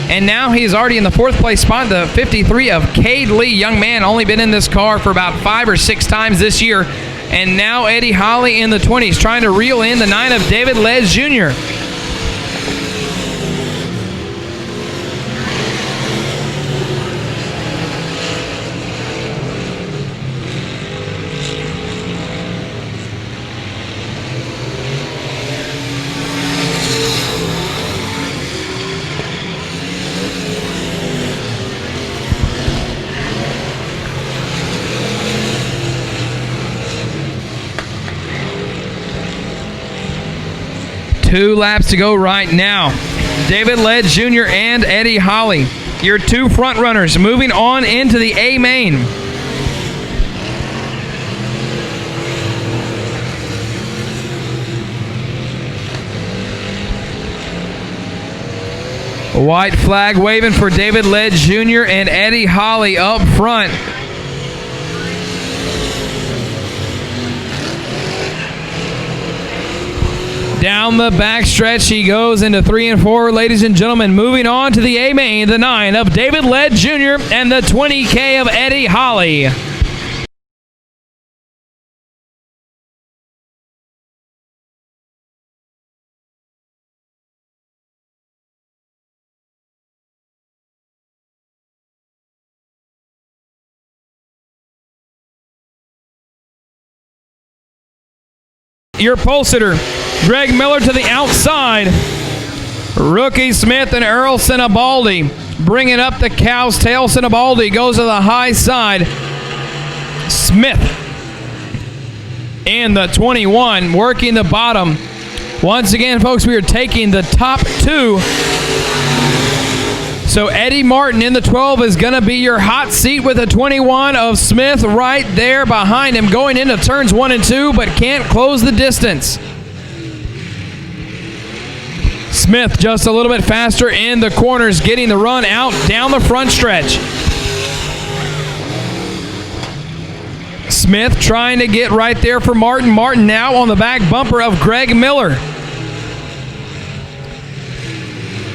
and now he's already in the 4th place spot. The 53 of Cade Lee, young man, only been in this car for about 5 or 6 times this year. And now Eddie Holly in the 20s, trying to reel in the 9 of David Ledge Jr. 2 laps to go right now. David Led Jr. and Eddie Holly, your 2 front runners, moving on into the A main. White flag waving for David Led Jr. and Eddie Holly up front. Down the backstretch he goes into 3 and 4, ladies and gentlemen. Moving on to the A main, the 9 of David Led Jr. and the 20K of Eddie Holly. Your pole sitter, Greg Miller to the outside. Rookie Smith and Earl Sinibaldi bringing up the cow's tail. Sinibaldi goes to the high side. Smith in the 21, working the bottom. Once again, folks, we are taking the top 2. So Eddie Martin in the 12 is going to be your hot seat with a 21 of Smith right there behind him, going into turns 1 and 2, but can't close the distance. Smith just a little bit faster in the corners, getting the run out down the front stretch. Smith trying to get right there for Martin. Martin now on the back bumper of Greg Miller.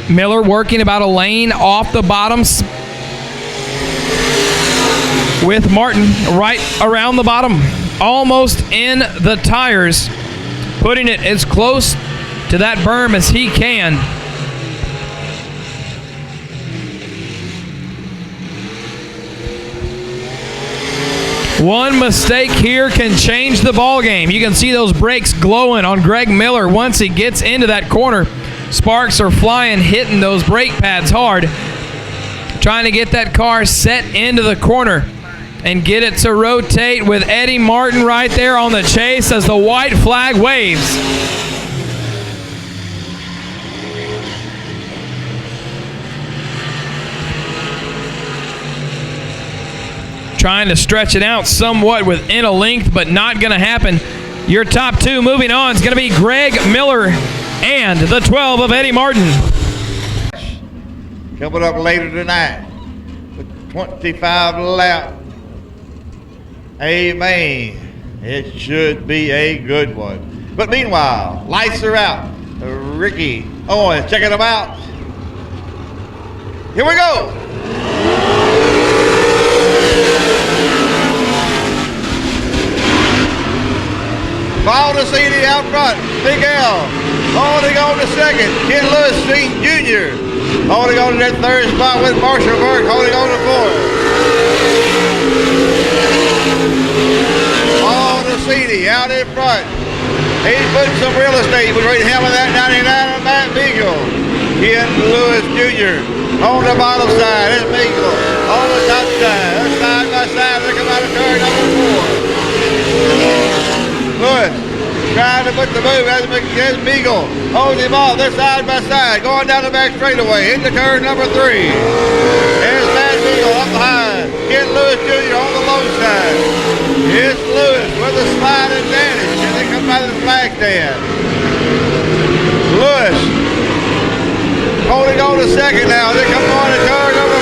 Miller working about a lane off the bottoms with Martin right around the bottom, almost in the tires, putting it as close to that berm as he can. One mistake here can change the ball game. You can see those brakes glowing on Greg Miller once he gets into that corner. Sparks are flying, hitting those brake pads hard, trying to get that car set into the corner and get it to rotate with Eddie Martin right there on the chase as the white flag waves. Trying to stretch it out somewhat within a length, but not going to happen. Your top 2 moving on is going to be Greg Miller and the 12 of Eddie Martin. Coming up later tonight with 25 laps. Amen. It should be a good one. But meanwhile, lights are out. Ricky Owens checking them out. Here we go. Baldus out front. Big L holding on to second. Ken Lewis Jr. holding on to that 3rd spot with Marshall Burke holding on to 4th. Baldus out in front. He's putting some real estate between him and that 99 of Matt Beagle. Ken Lewis Jr. on the bottom side. That's Beagle on the top side. They're side by side. They come out of turn number 4. Lewis trying to put the move as Beagle holds him off. They're side by side, going down the back straightaway into turn number 3. There's Matt Beagle up behind. Ken Lewis Jr. on the low side. It's Lewis with a slide advantage as they come by the flag stand. Lewis holding on to second now. They come on to turn number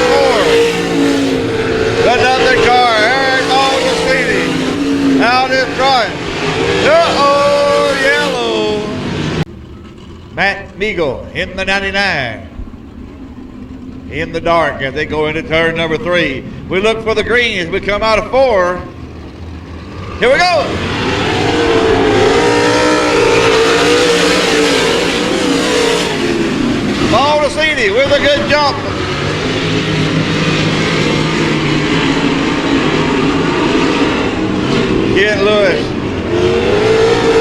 4. Another car, Eric Baldus out in front. Uh-oh, yellow. Matt Beagle in the 99. In the dark as they go into turn number 3. We look for the green as we come out of 4. Here we go. Baldus with a good jump. Ken Lewis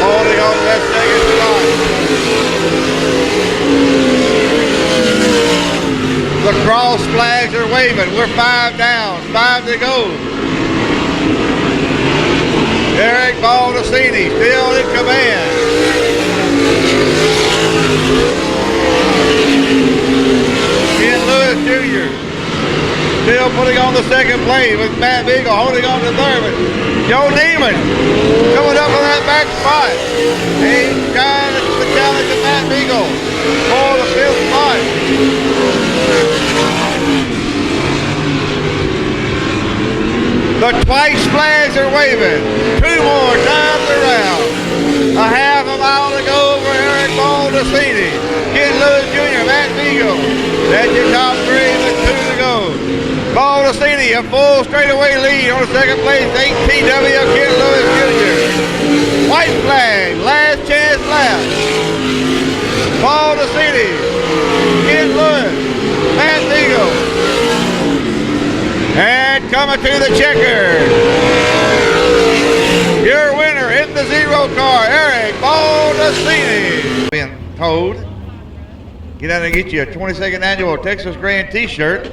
holding on that second spot. The cross flags are waving. We're 5 down, 5 to go. Eric Baldus still in command. Ken Lewis Jr. still putting on the second place with Matt Beagle holding on to third. But Joe Neiman coming up on that back spot. He's trying to challenge to Matt Beagle for the fifth spot. The twice flags are waving. 2 more times around. A half a mile to go for Eric Baldus. Ken Lewis Jr., Matt Beagle. That's your top 3 with 2 to go. Baldus, a full straightaway lead on the second place. 8TW Ken Lewis Jr. White flag, last chance lap. Baldus, Ken Lewis, Matt Beagle. And coming to the checker, your winner in the 0 car, Eric Baldus. Being told, get out and get you a 22nd annual Texas Grand t-shirt.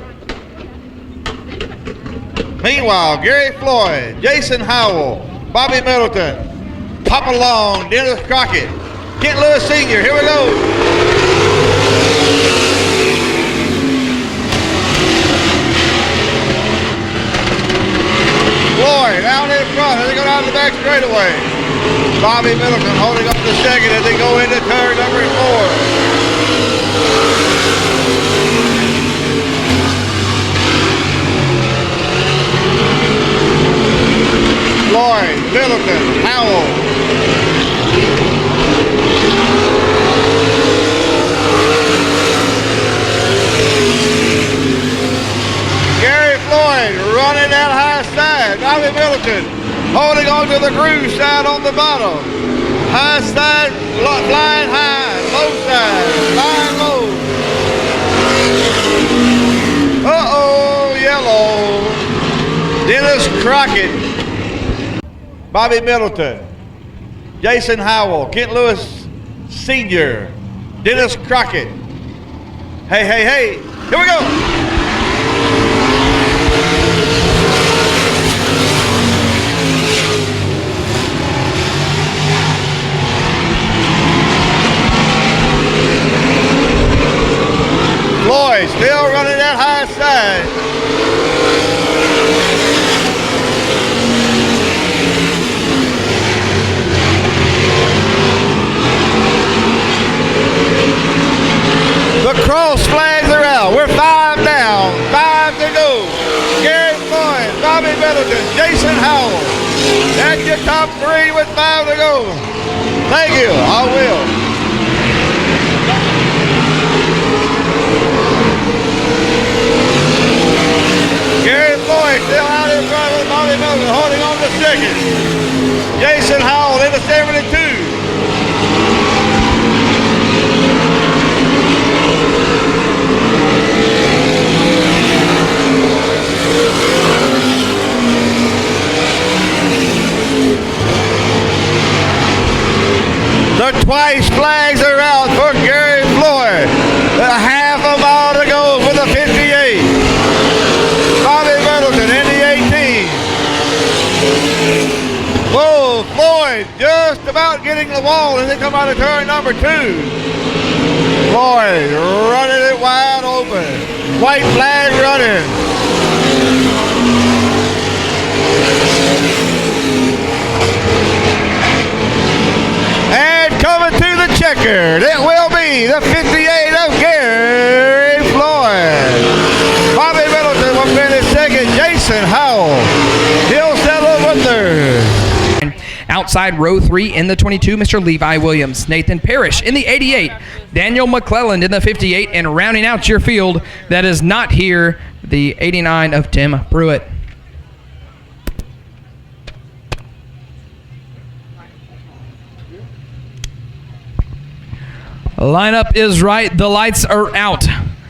Meanwhile, Gary Floyd, Jason Howell, Bobby Middleton, Papa Long, Dennis Crockett, Kent Lewis Sr., here we go. Floyd out in front as they go down the back straightaway. Bobby Middleton holding up the second as they go into turn number 4. Floyd, Middleton, Howell. Gary Floyd running that high side. Bobby Middleton holding on to the groove side on the bottom. High side, flying high, low side, flying low. Uh-oh, yellow. Dennis Crockett, Bobby Middleton, Jason Howell, Kent Lewis Sr., Dennis Crockett. Hey, hey, hey, here we go. Floyd still running that high side. The cross flags are out. We're 5 down, 5 to go. Gary Floyd, Bobby Middleton, Jason Howell. That's your top 3 with 5 to go. Thank you. I will. Gary Floyd still out in front with Bobby Middleton holding on to second. Jason Howell in the 72. The twice flags are out for Gary Floyd. A half a mile to go for the 58. Bobby Middleton in the 18. Whoa, Floyd just about getting the wall as they come out of turn number 2. Floyd running it wide open. White flag running. And coming to the checkered, it will be the 58 of Gary Floyd. Bobby Middleton will finish second. Jason Howell, he'll settle with third. Outside row 3 in the 22, Mr. Levi Williams. Nathan Parrish in the 88. Daniel McClelland in the 58. And rounding out your field that is not here, the 89 of Tim Pruitt. Lineup is right. The lights are out.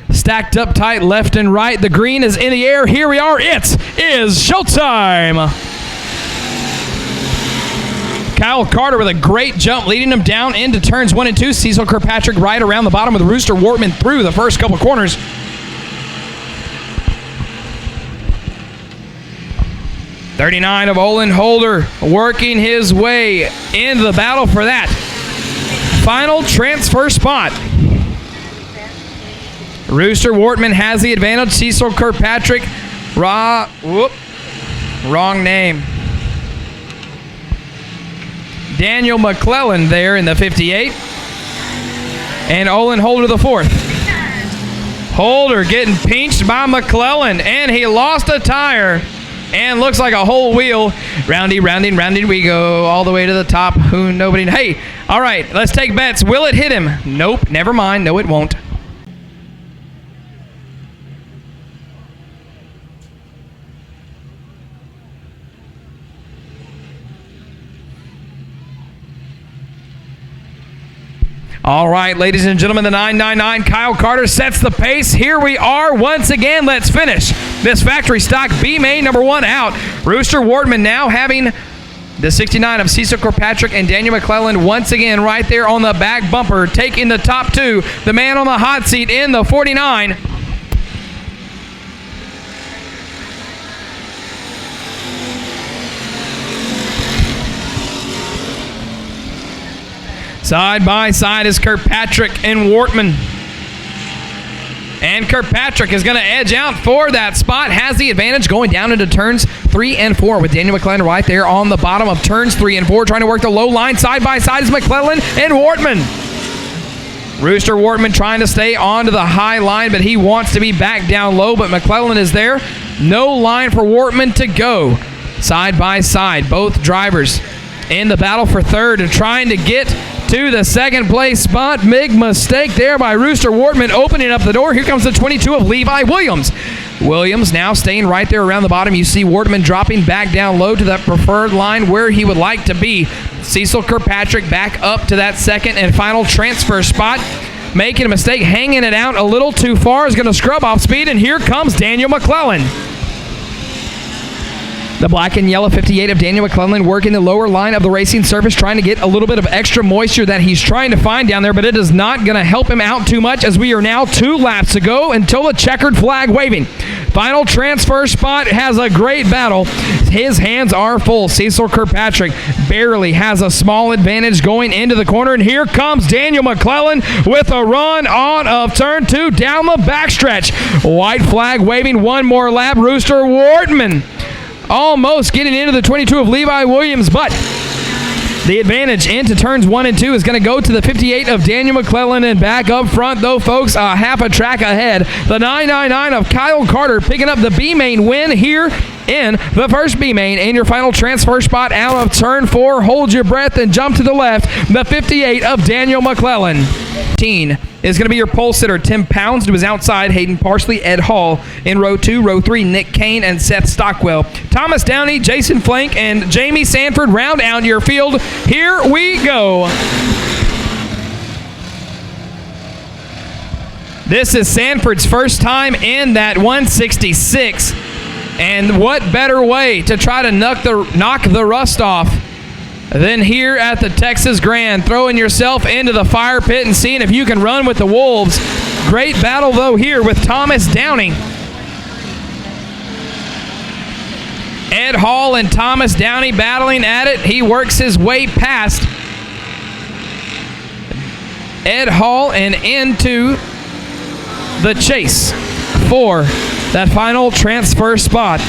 Stacked up tight left and right. The green is in the air. Here we are. It is showtime. Kyle Carter with a great jump leading him down into turns 1 and 2. Cecil Kirkpatrick right around the bottom with Rooster Wortman through the first couple corners. .39 of Olin Holder working his way into the battle for that final transfer spot. Rooster Wortman has the advantage. Cecil Kirkpatrick, wrong name. Daniel McClellan there in the 58. And Olin Holder the 4th. Holder getting pinched by McClellan, and he lost a tire. And looks like a whole wheel. Rounding we go all the way to the top. Hey, all right, let's take bets. Will it hit him? Nope, never mind. No, it won't. All right, ladies and gentlemen, the 999 Kyle Carter sets the pace. Here we are once again. Let's finish this factory stock B main number 1 out. Rooster Wortman now having the 69 of Cecil Kirkpatrick and Daniel McClellan once again right there on the back bumper, taking the top 2. The man on the hot seat in the 49. Side by side is Kirkpatrick and Wortman. And Kirkpatrick is going to edge out for that spot. Has the advantage going down into turns 3 and 4 with Daniel McClellan right there on the bottom of turns 3 and 4. Trying to work the low line. Side by side is McClellan and Wortman. Rooster Wortman trying to stay onto the high line, but he wants to be back down low. But McClellan is there. No line for Wortman to go. Side by side, both drivers in the battle for third and trying to get to the second place spot. Big mistake there by Rooster Wortman opening up the door. Here comes the 22 of Levi Williams. Williams now staying right there around the bottom. You see Wortman dropping back down low to that preferred line where he would like to be. Cecil Kirkpatrick back up to that second and final transfer spot. Making a mistake, hanging it out a little too far, is going to scrub off speed, and here comes Daniel McClellan. The black and yellow 58 of Daniel McClellan working the lower line of the racing surface, trying to get a little bit of extra moisture that he's trying to find down there, but it is not going to help him out too much as we are now 2 laps to go until the checkered flag waving. Final transfer spot has a great battle. His hands are full. Cecil Kirkpatrick barely has a small advantage going into the corner, and here comes Daniel McClellan with a run on of turn 2 down the backstretch. White flag waving, one more lap. Rooster Wortman almost getting into the 22 of Levi Williams, but the advantage into turns 1 and 2 is going to go to the 58 of Daniel McClellan, and back up front, though, folks, a half a track ahead. The 999 of Kyle Carter picking up the B-main win here in the first B-main. And your final transfer spot out of turn 4. Hold your breath and jump to the left. The 58 of Daniel McClellan. Is going to be your pole sitter. Tim Pounds to his outside. Hayden Parsley, Ed Hall in row 2. Row 3, Nick Kane and Seth Stockwell. Thomas Downey, Jason Flank, and Jamie Sanford round out your field. Here we go. This is Sanford's first time in that 166. And what better way to try to knock the rust off than here at the Texas Grand, throwing yourself into the fire pit and seeing if you can run with the Wolves. Great battle, though, here with Thomas Downey. Ed Hall and Thomas Downey battling at it. He works his way past Ed Hall and into the chase for that final transfer spot.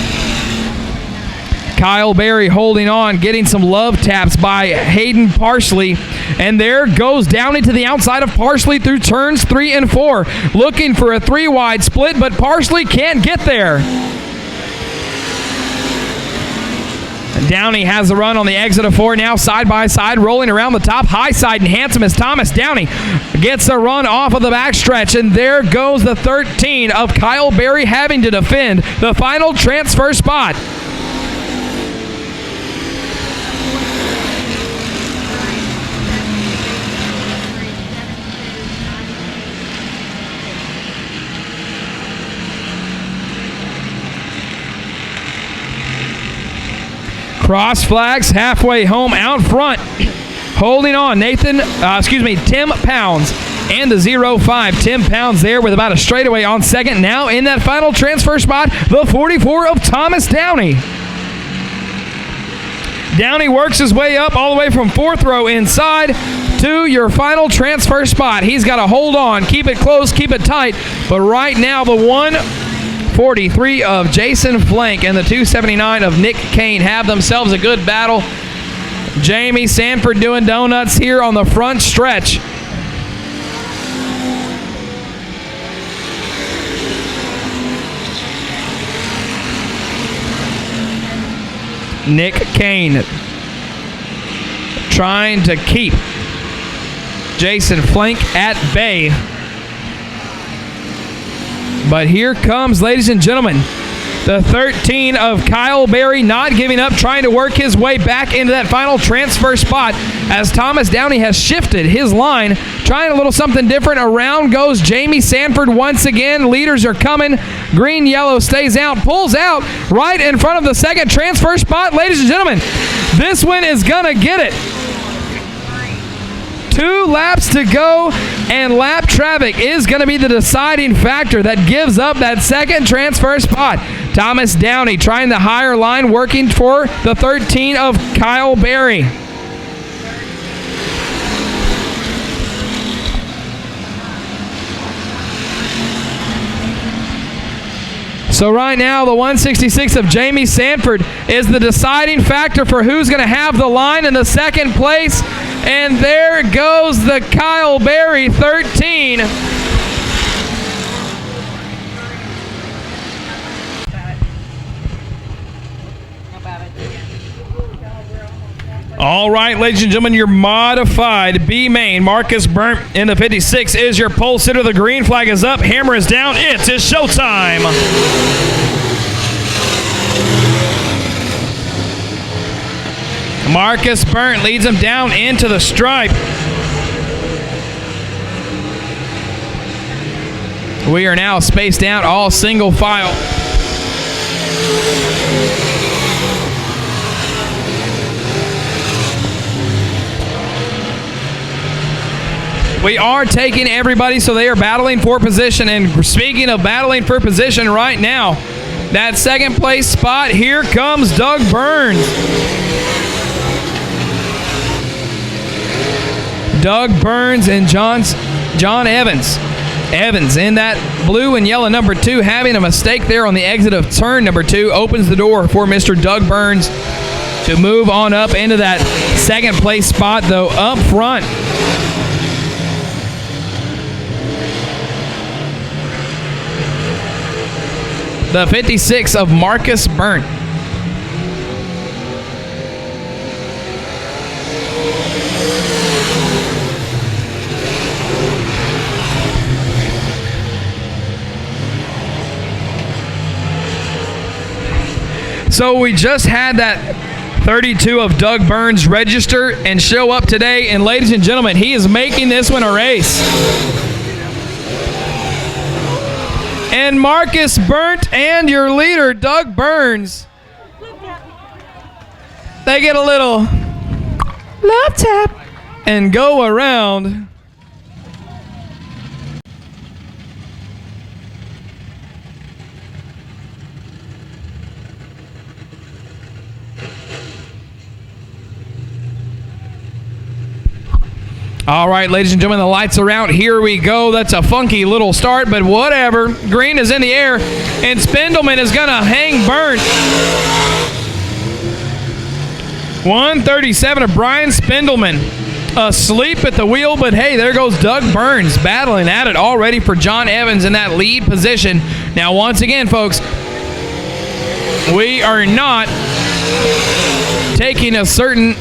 Kyle Berry holding on, getting some love taps by Hayden Parsley. And there goes Downey to the outside of Parsley through turns 3 and 4. Looking for a 3-wide split, but Parsley can't get there. Downey has the run on the exit of 4 now, side by side, rolling around the top. High side and handsome as Thomas Downey gets a run off of the backstretch. And there goes the 13 of Kyle Berry having to defend the final transfer spot. Cross flags halfway home out front. Holding on, Tim Pounds and the 0-5. Tim Pounds there with about a straightaway on second. Now in that final transfer spot, the 44 of Thomas Downey. Downey works his way up all the way from 4th row inside to your final transfer spot. He's got to hold on, keep it close, keep it tight. But right now, the 143 of Jason Flank and the 279 of Nick Kane have themselves a good battle. Jamie Sanford doing donuts here on the front stretch. Nick Kane trying to keep Jason Flank at bay. But here comes, ladies and gentlemen, the 13 of Kyle Berry, not giving up, trying to work his way back into that final transfer spot as Thomas Downey has shifted his line, trying a little something different. Around goes Jamie Sanford once again. Leaders are coming. Green, yellow stays out, pulls out right in front of the second transfer spot. Ladies and gentlemen, this one is going to get it. 2 laps to go, and lap traffic is going to be the deciding factor that gives up that second transfer spot. Thomas Downey trying the higher line, working for the 13 of Kyle Berry. So right now, the 166 of Jamie Sanford is the deciding factor for who's going to have the line in the second place. And there goes the Kyle Berry 13. All right, ladies and gentlemen, your modified B main. Marcus Burnt in the 56 is your pole sitter. The green flag is up. Hammer is down. It's his showtime. Marcus Burnt leads him down into the stripe. We are now spaced out, all single file. We are taking everybody, so they are battling for position. And speaking of battling for position right now, that second place spot, here comes Doug Burns. Doug Burns and John Evans. Evans in that blue and yellow number 2, having a mistake there on the exit of turn number 2, opens the door for Mr. Doug Burns to move on up into that second place spot, though, up front. The 56 of Marcus Burnt. So we just had that 32 of Doug Burns register and show up today, and ladies and gentlemen, he is making this one a race. And Marcus Burnt and your leader, Doug Burns, they get a little love tap and go around. All right, ladies and gentlemen, the lights are out. Here we go. That's a funky little start, but whatever. Green is in the air, and Spindleman is going to hang Burnt. 137 of Brian Spindleman asleep at the wheel, but hey, there goes Doug Burns battling at it already for John Evans in that lead position. Now, once again, folks, we are not taking a certain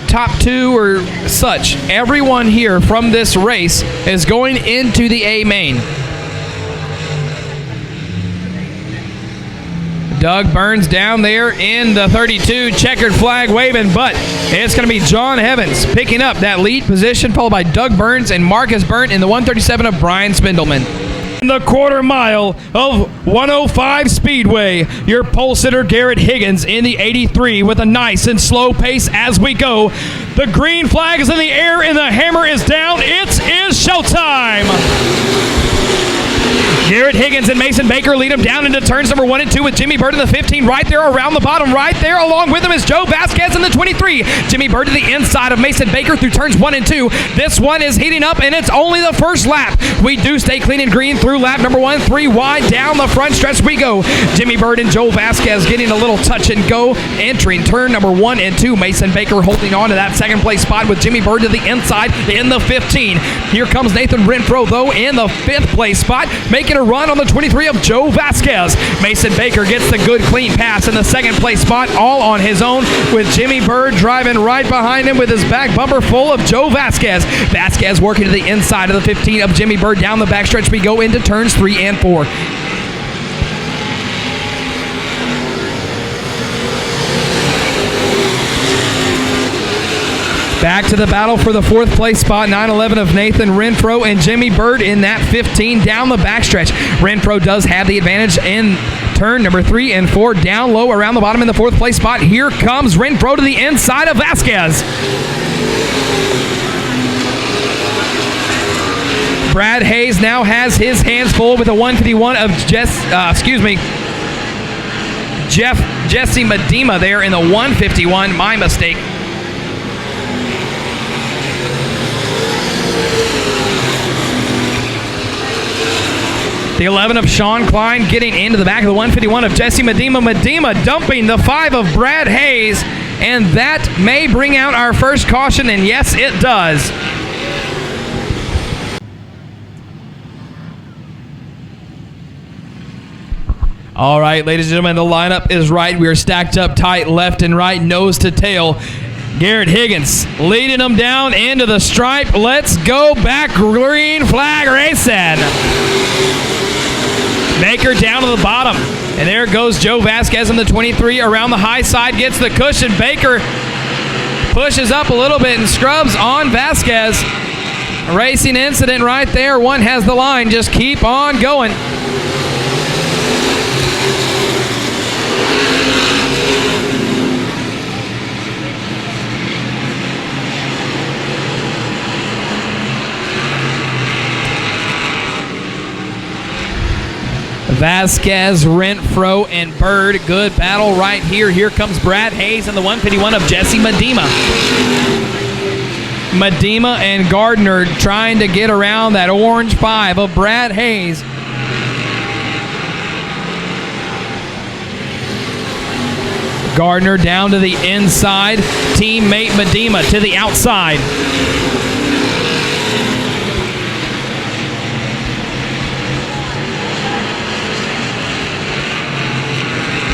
top 2 or such. Everyone here from this race is going into the A main. Doug Burns down there in the 32, checkered flag waving, but it's going to be John Evans picking up that lead position, followed by Doug Burns and Marcus Burnt in the 137 of Brian Spindleman. In the quarter mile of 105 Speedway, your pole sitter Garrett Higgins in the 83 with a nice and slow pace as we go. The green flag is in the air and the hammer is down. It is showtime. Garrett Higgins and Mason Baker lead him down into turns number 1 and 2 with Jimmy Bird in the 15 right there around the bottom. Right there along with him is Joe Vasquez in the 23. Jimmy Bird to the inside of Mason Baker through turns 1 and 2. This one is heating up, and it's only the first lap. We do stay clean and green through lap number 1. 3 wide down the front stretch we go. Jimmy Bird and Joe Vasquez getting a little touch and go. Entering turn number 1 and 2. Mason Baker holding on to that second place spot with Jimmy Bird to the inside in the 15. Here comes Nathan Renfro, though, in the 5th place spot, making a run on the 23 of Joe Vasquez. Mason Baker gets the good clean pass in the 2nd place spot, all on his own, with Jimmy Bird driving right behind him with his back bumper full of Joe Vasquez. Vasquez working to the inside of the 15 of Jimmy Bird. Down the backstretch we go into turns 3 and 4. Back to the battle for the 4th place spot, 9-11 of Nathan Renfro and Jimmy Bird in that 15 down the backstretch. Renfro does have the advantage in turn number 3 and 4, down low around the bottom in the 4th place spot. Here comes Renfro to the inside of Vasquez. Brad Hayes now has his hands full with a 151 of Jesse Medema there in the 151. My mistake. The 11 of Sean Klein getting into the back of the 151 of Jesse Medema. Medema dumping the 5 of Brad Hayes, and that may bring out our first caution, and yes, it does. All right, ladies and gentlemen, the lineup is right. We are stacked up tight, left and right, nose to tail. Garrett Higgins leading them down into the stripe. Let's go back, green flag racing. Baker down to the bottom. And there goes Joe Vasquez in the 23 around the high side, gets the cushion. Baker pushes up a little bit and scrubs on Vasquez. A racing incident right there. One has the line. Just keep on going. Vasquez, Renfro, and Bird. Good battle right here. Here comes Brad Hayes in the 151 of Jesse Medema. Medema and Gardner trying to get around that orange 5 of Brad Hayes. Gardner down to the inside. Teammate Medema to the outside.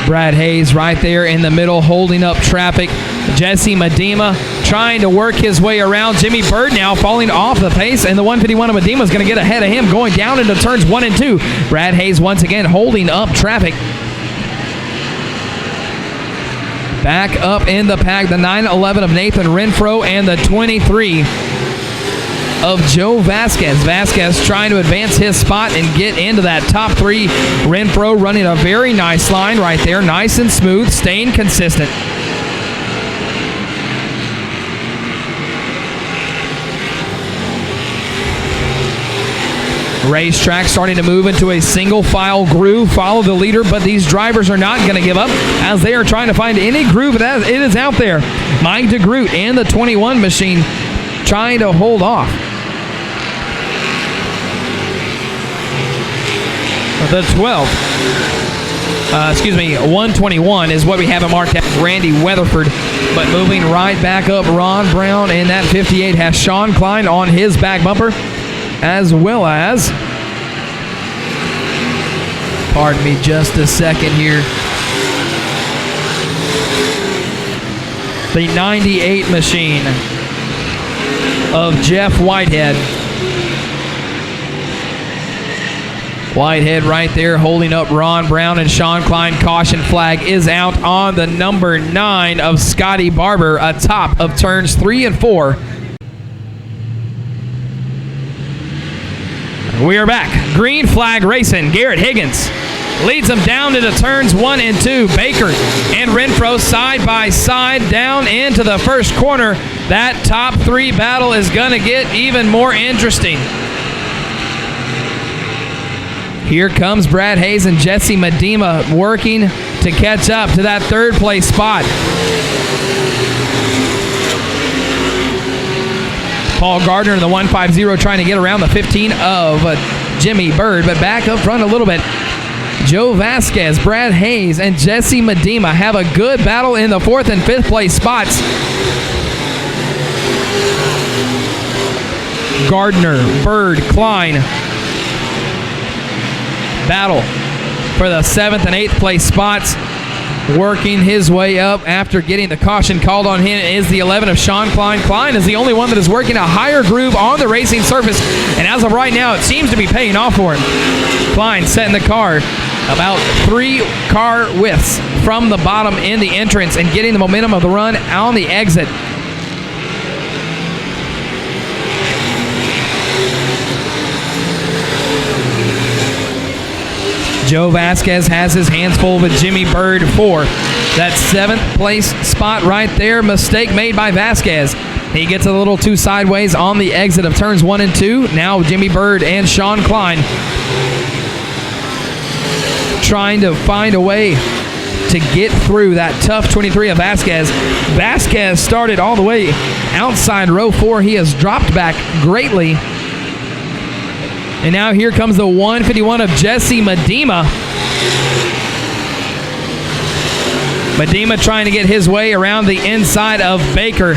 Brad Hayes right there in the middle holding up traffic. Jesse Medema trying to work his way around. Jimmy Bird now falling off the pace, and the 151 of Medema is going to get ahead of him going down into turns 1 and 2. Brad Hayes once again holding up traffic. Back up in the pack, the 9-11 of Nathan Renfro and the 23 of Joe Vasquez. Vasquez trying to advance his spot and get into that top 3. Renfro running a very nice line right there. Nice and smooth, staying consistent. Racetrack starting to move into a single file groove. Follow the leader, but these drivers are not going to give up as they are trying to find any groove that it is out there. Mike DeGroot and the 21 machine trying to hold off. The 121 is what we have it marked as Randy Weatherford. But moving right back up, Ron Brown in that 58 has Sean Klein on his back bumper, as well as, pardon me just a second here, the 98 machine of Jeff Whitehead. Whitehead right there holding up Ron Brown and Sean Klein. Caution flag is out on the number 9 of Scotty Barber atop of turns 3 and 4. We are back. Green flag racing. Garrett Higgins leads them down into turns 1 and 2. Baker and Renfro side by side down into the first corner. That top 3 battle is going to get even more interesting. Here comes Brad Hayes and Jesse Medema working to catch up to that third place spot. Paul Gardner in the 150 trying to get around the 15 of Jimmy Bird, but back up front a little bit. Joe Vasquez, Brad Hayes, and Jesse Medema have a good battle in the 4th and 5th place spots. Gardner, Bird, Klein battle for the 7th and 8th place spots. Working his way up after getting the caution called on him is the 11 of Sean Klein. Klein is the only one that is working a higher groove on the racing surface, and as of right now, it seems to be paying off for him. Klein setting the car about 3 car widths from the bottom in the entrance and getting the momentum of the run on the exit. Joe Vasquez has his hands full with Jimmy Bird for that 7th place spot right there. Mistake made by Vasquez. He gets a little too sideways on the exit of turns 1 and 2. Now Jimmy Bird and Sean Klein trying to find a way to get through that tough 23 of Vasquez. Vasquez started all the way outside row 4. He has dropped back greatly. And now here comes the 151 of Jesse Medema. Medema trying to get his way around the inside of Baker.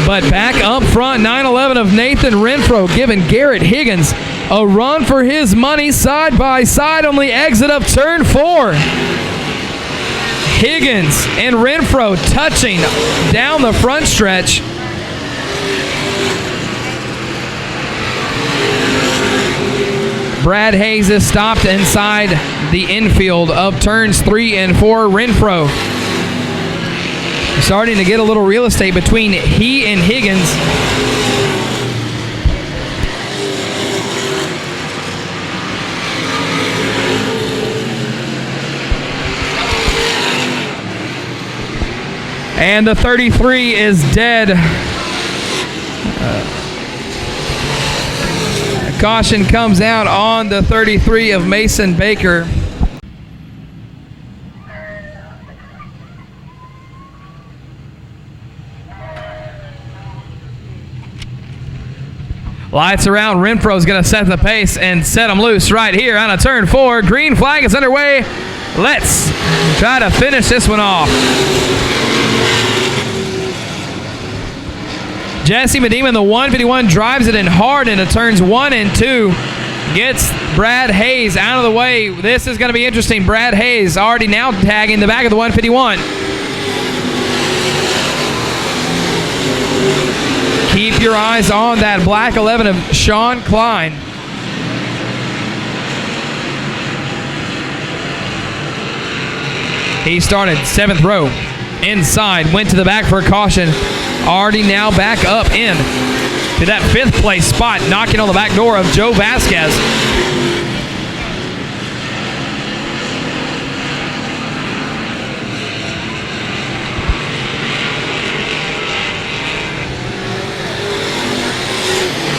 But back up front, 911 of Nathan Renfro giving Garrett Higgins a run for his money side by side on the exit of turn 4. Higgins and Renfro touching down the front stretch. Brad Hayes is stopped inside the infield of turns 3 and 4. Renfro starting to get a little real estate between he and Higgins. And the 33 is dead. Caution comes out on the 33 of Mason Baker. Lights around. Renfro's going to set the pace and set them loose right here on a turn 4. Green flag is underway. Let's try to finish this one off. Jesse Medema in the 151 drives it in hard into turns 1 and 2. Gets Brad Hayes out of the way. This is going to be interesting. Brad Hayes already now tagging the back of the 151. Keep your eyes on that black 11 of Sean Klein. He started 7th row. Inside, went to the back for a caution. Already now back up in to that 5th place spot, knocking on the back door of Joe Vasquez.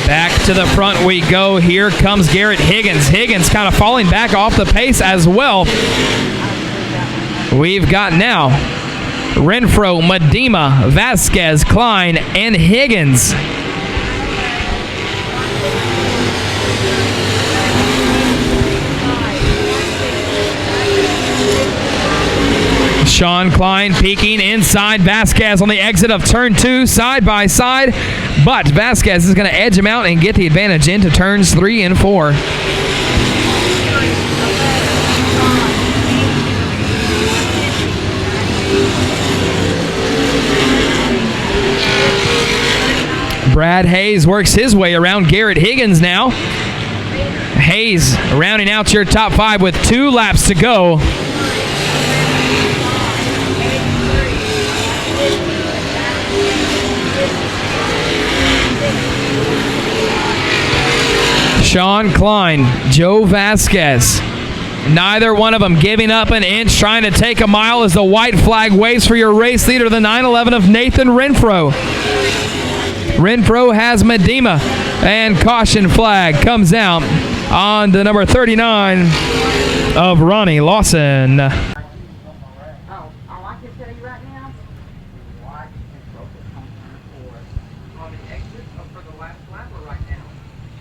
Back to the front we go. Here comes Garrett Higgins. Higgins kind of falling back off the pace as well. We've got now Renfro, Medema, Vasquez, Klein, and Higgins. Sean Klein peeking inside Vasquez on the exit of turn 2, side by side, but Vasquez is going to edge him out and get the advantage into turns 3 and 4. Brad Hayes works his way around Garrett Higgins now. Hayes rounding out to your top 5 with 2 laps to go. Sean Klein, Joe Vasquez. Neither one of them giving up an inch, trying to take a mile as the white flag waves for your race leader, the 911 of Nathan Renfro. Renfro has Medema, and caution flag comes out on the number 39 of Ronnie Lawson. I can tell you right now, watch and focus on turn 4. On the exit for the last lap right now.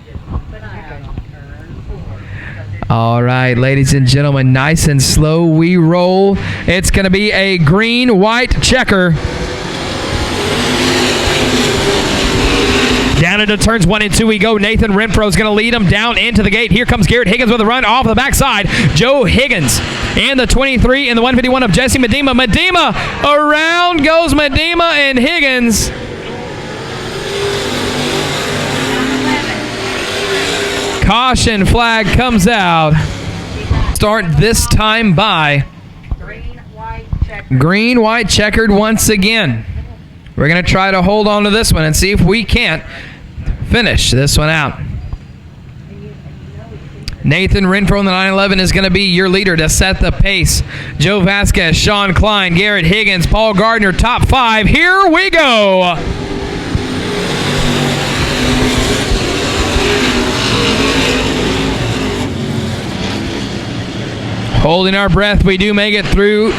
Just keep an eye out on turn 4. All right, ladies and gentlemen, nice and slow we roll. It's going to be a green-white checker. Down into turns 1 and 2 we go. Nathan Renfro is going to lead him down into the gate. Here comes Garrett Higgins with a run off the backside. Joe Higgins and the 23 and the 151 of Jesse Medema. Medema, around goes Medema and Higgins. Caution flag comes out. Start this time by green, white, checkered once again. We're going to try to hold on to this one and see if we can't finish this one out. Nathan Renfro in the 911 is going to be your leader to set the pace. Joe Vasquez, Sean Klein, Garrett Higgins, Paul Gardner, top 5. Here we go. Holding our breath, we do make it through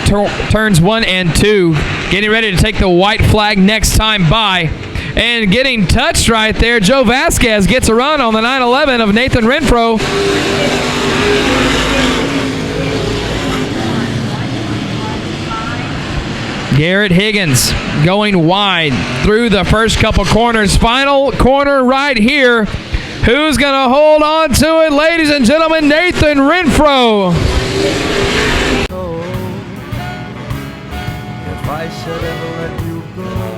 turns 1 and 2. Getting ready to take the white flag next time by. And getting touched right there, Joe Vasquez gets a run on the 911 of Nathan Renfro. Garrett Higgins going wide through the first couple corners. Final corner right here. Who's going to hold on to it, ladies and gentlemen? Nathan Renfro. If I should ever let you go.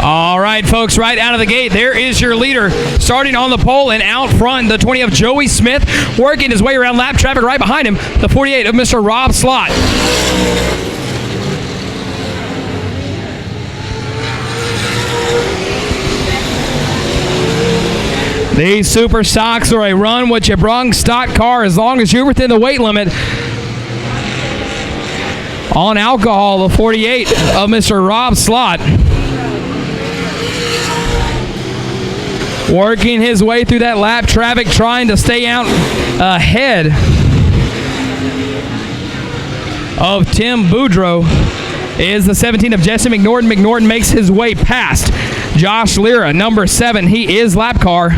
All right, folks, right out of the gate, there is your leader. Starting on the pole and out front, the 20 of Joey Smith, working his way around lap traffic right behind him, the 48 of Mr. Rob Slott. These Super Stocks are a run with your brung stock car as long as you're within the weight limit. On alcohol, the 48 of Mr. Rob Slott. Working his way through that lap traffic, trying to stay out ahead of Tim Boudreau is the 17 of Jesse McNorton. McNorton makes his way past Josh Lira, number 7. He is lap car.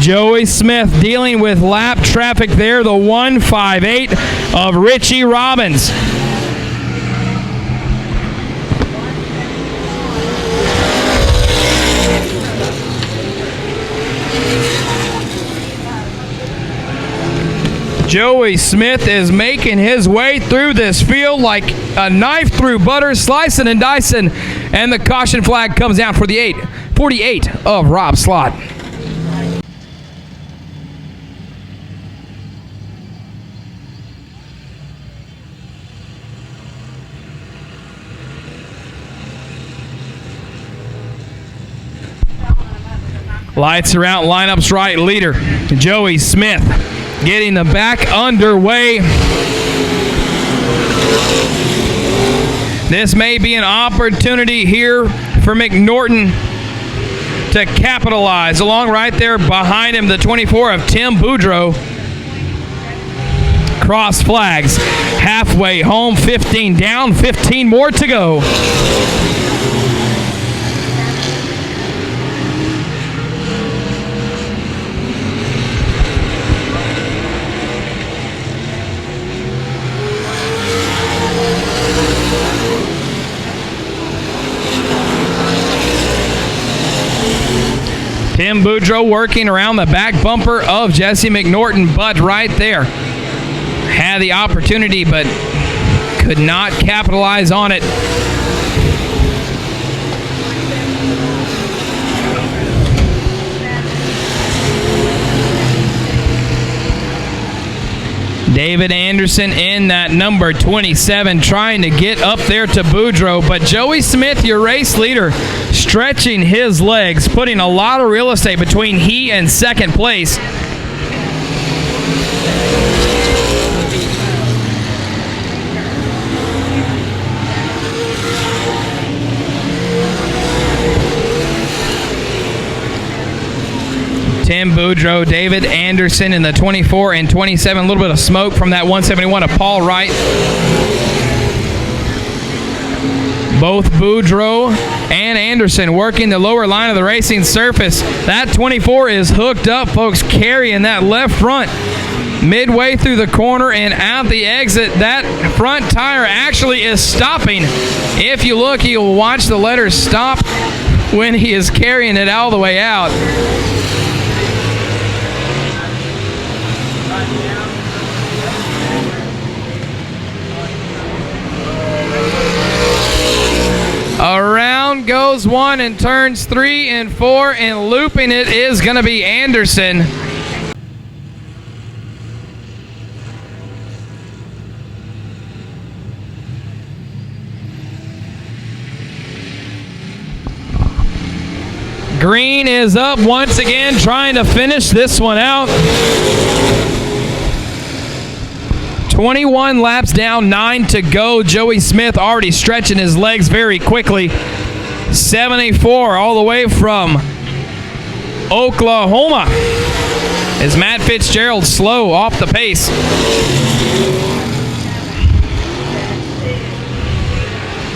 Joey Smith dealing with lap traffic there, the 158 of Richie Robbins. Joey Smith is making his way through this field like a knife through butter, slicing and dicing, and the caution flag comes out for the 48 of Rob Slott. Lights are out, lineups right, leader Joey Smith getting the back underway. This may be an opportunity here for McNorton to capitalize. Along right there behind him, the 24 of Tim Boudreau. Cross flags, halfway home, 15 down, 15 more to go. Tim Boudreau working around the back bumper of Jesse McNorton, but right there had the opportunity but could not capitalize on it. David Anderson in that number 27 trying to get up there to Boudreau, but Joey Smith, your race leader, stretching his legs, putting a lot of real estate between he and second place. Tim Boudreau, David Anderson in the 24 and 27. A little bit of smoke from that 171 of Paul Wright. Both Boudreau and Anderson working the lower line of the racing surface. That 24 is hooked up, folks, carrying that left front midway through the corner and out the exit. That front tire actually is stopping. If you look, you'll watch the letters stop when he is carrying it all the way out. Around goes one and turns 3 and 4, and looping it is going to be Anderson. Green is up once again, trying to finish this one out. 21 laps down, 9 to go. Joey Smith already stretching his legs very quickly. 74 all the way from Oklahoma. Is Matt Fitzgerald slow off the pace?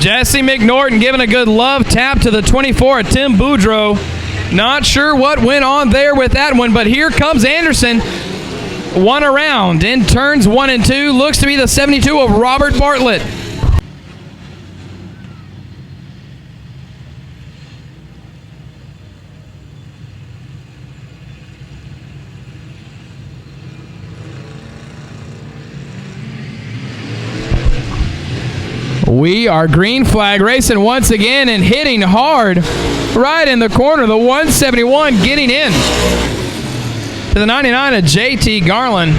Jesse McNorton giving a good love tap to the 24 of Tim Boudreau. Not sure what went on there with that one, but here comes Anderson. One around in turns 1 and 2. Looks to be the 72 of Robert Bartlett. We are green flag racing once again and hitting hard right in the corner. The 171 getting in to the 99 of JT Garland.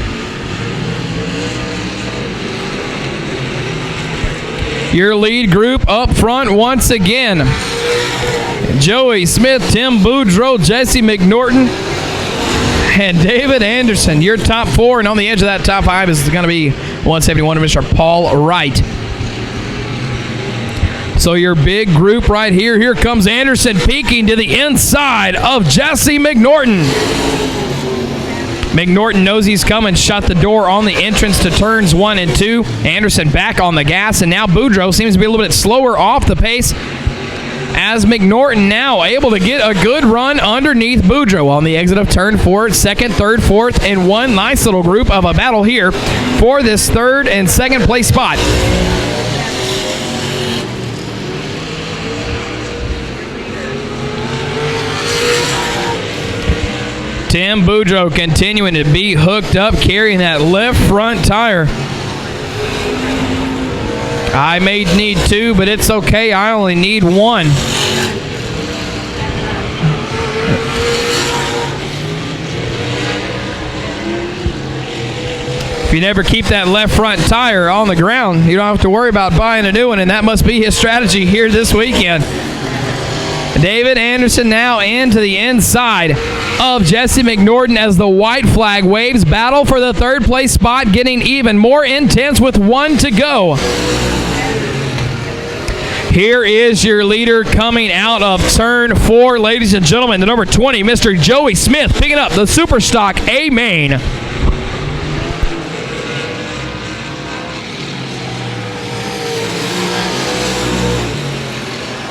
Your lead group up front once again. Joey Smith, Tim Boudreaux, Jesse McNorton, and David Anderson. Your top 4, and on the edge of that top 5 is going to be 171 of Mr. Paul Wright. So your big group right here. Here comes Anderson peeking to the inside of Jesse McNorton. McNorton knows he's coming, shut the door on the entrance to turns 1 and 2. Anderson back on the gas, and now Boudreaux seems to be a little bit slower off the pace as McNorton now able to get a good run underneath Boudreaux on the exit of turn 4, second, third, fourth, and one nice little group of a battle here for this third and second place spot. Tim Boudreaux continuing to be hooked up, carrying that left front tire. I may need 2, but it's okay. I only need 1. If you never keep that left front tire on the ground, you don't have to worry about buying a new one, and that must be his strategy here this weekend. David Anderson now into the inside of Jesse McNorton as the white flag waves. Battle for the third place spot getting even more intense with 1 to go. Here is your leader coming out of turn 4, ladies and gentlemen. The number 20, Mr. Joey Smith, picking up the super stock A main.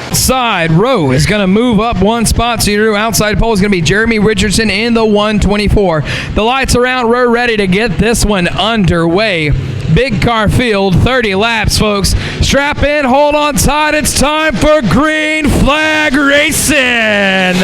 Outside row is going to move up 1 spot, so your outside pole is going to be Jeremy Richardson in the 124. The lights are out. We're ready to get this one underway. Big car field, 30 laps, folks. Strap in, hold on tight. It's time for green flag racing.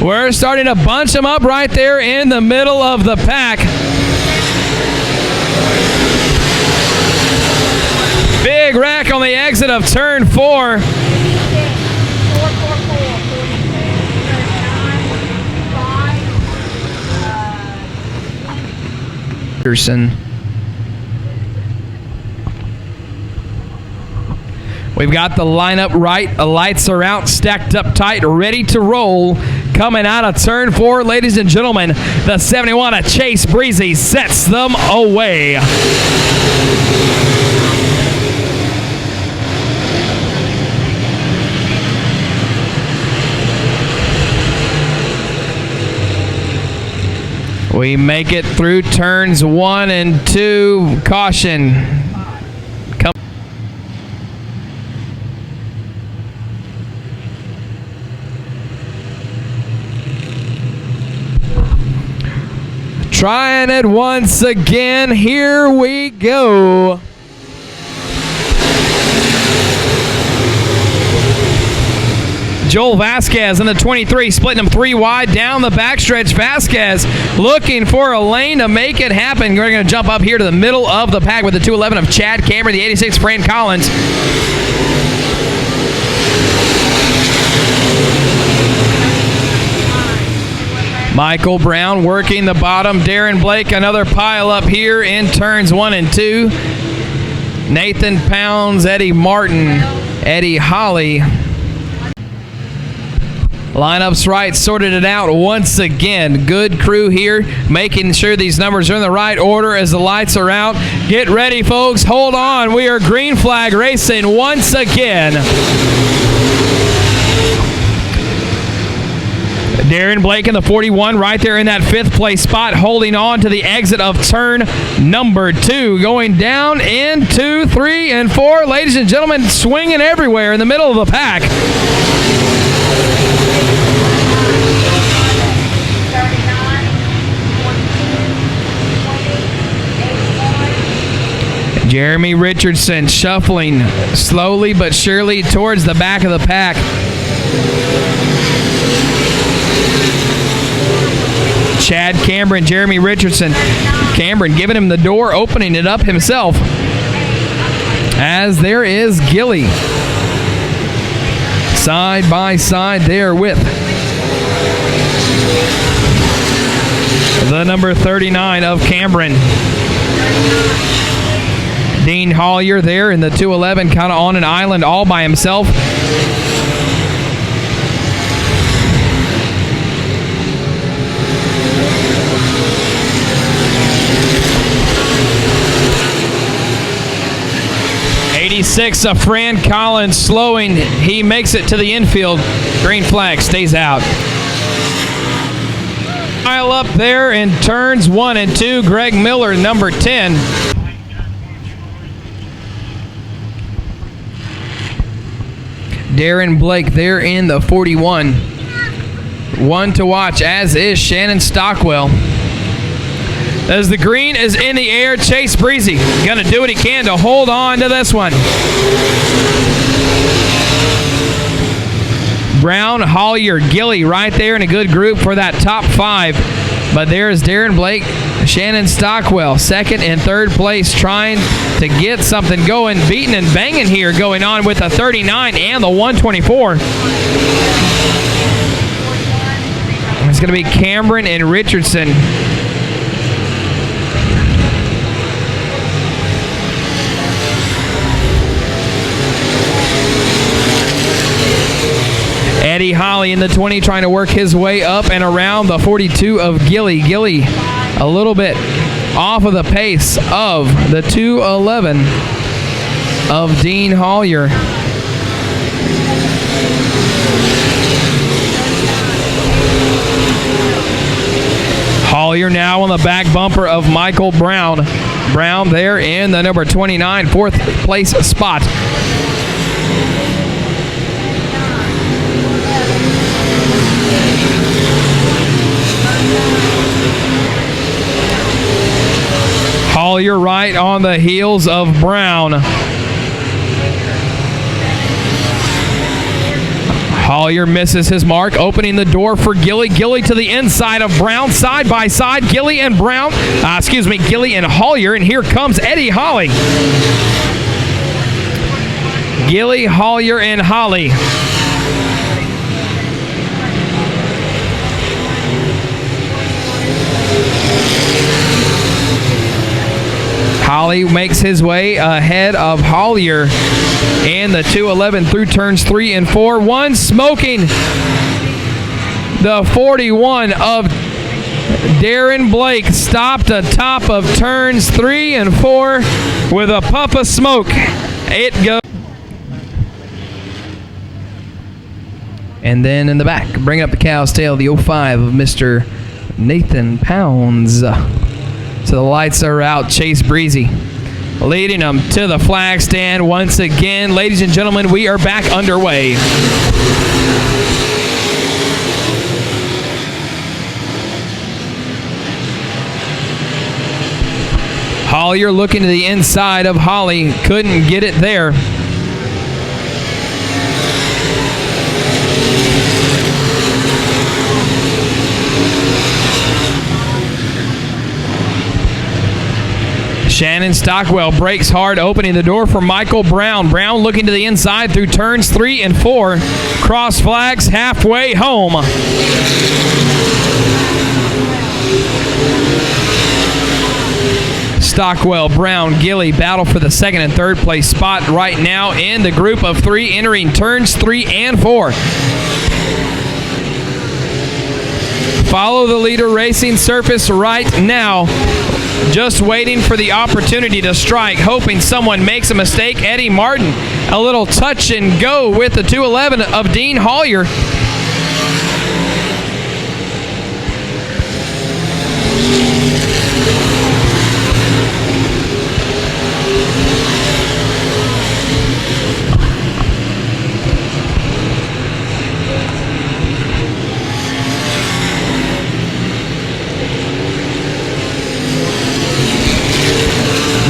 We're starting to bunch them up right there in the middle of the pack. Big wreck on the exit of turn 4. Anderson. We've got the lineup right. The lights are out, stacked up tight, ready to roll. Coming out of turn 4, ladies and gentlemen, the 71 of Chase Breezy sets them away. We make it through turns 1 and 2. Caution. Trying it once again. Here we go. Joel Vasquez in the 23, splitting them 3 wide down the backstretch. Vasquez looking for a lane to make it happen. We're going to jump up here to the middle of the pack with the 211 of Chad Cameron, the 86 Fran Collins. Michael Brown working the bottom. Darren Blake, another pile up here in turns 1 and 2. Nathan Pounds, Eddie Martin, Eddie Holly. Lineups right, sorted it out once again. Good crew here, making sure these numbers are in the right order as the lights are out. Get ready, folks. Hold on. We are green flag racing once again. Darren Blake in the 41 right there in that 5th place spot, holding on to the exit of turn number 2. Going down in 2, 3, and 4. Ladies and gentlemen, swinging everywhere in the middle of the pack. Jeremy Richardson shuffling slowly but surely towards the back of the pack. Chad Cameron, Jeremy Richardson. Cameron giving him the door, opening it up himself. As there is Gilly. Side by side there with The number 39 of Cameron. Dean Hollier there in the 211, kind of on an island all by himself. '86 of Fran Collins slowing. He makes it to the infield. Green flag stays out. Pile up there in turns 1 and 2. Greg Miller, number 10. Darren Blake there in the 41. One to watch, as is Shannon Stockwell. As the green is in the air, Chase Breezy gonna do what he can to hold on to this one. Brown, Hollier, Gilly right there in a good group for that top 5. But there's Darren Blake, Shannon Stockwell, second and third place, trying to get something going. Beating and banging here going on with the 39 and the 124. It's going to be Cameron and Richardson. Eddie Holly in the 20 trying to work his way up and around the 42 of Gilly. Gilly a little bit off of the pace of the 211 of Dean Hollier. Hollier now on the back bumper of Michael Brown. Brown there in the number 29, fourth place spot. Hollier right on the heels of Brown. Hollier misses his mark, opening the door for Gilly. Gilly to the inside of Brown, side by side. Gilly and Brown, Gilly and Hollier, and here comes Eddie Holly. Gilly, Hollier, and Holly. Holly makes his way ahead of Hollier in the 211 through turns 3 and 4. One smoking the 41 of Darren Blake stopped atop of turns 3 and 4 with a puff of smoke. It goes. And then in the back, bring up the cow's tail, the 05 of Mr. Nathan Pounds. So the lights are out. Chase Breezy leading them to the flag stand once again. Ladies and gentlemen, we are back underway. Hollier looking to the inside of Holly. Couldn't get it there. Shannon Stockwell breaks hard, opening the door for Michael Brown. Brown looking to the inside through turns 3 and 4. Cross flags halfway home. Stockwell, Brown, Gilly battle for the second and third place spot right now in the group of 3 entering turns 3 and 4. Follow the leader racing surface right now. Just waiting for the opportunity to strike, hoping someone makes a mistake. Eddie Martin, a little touch and go with the 211 of Dean Hollier.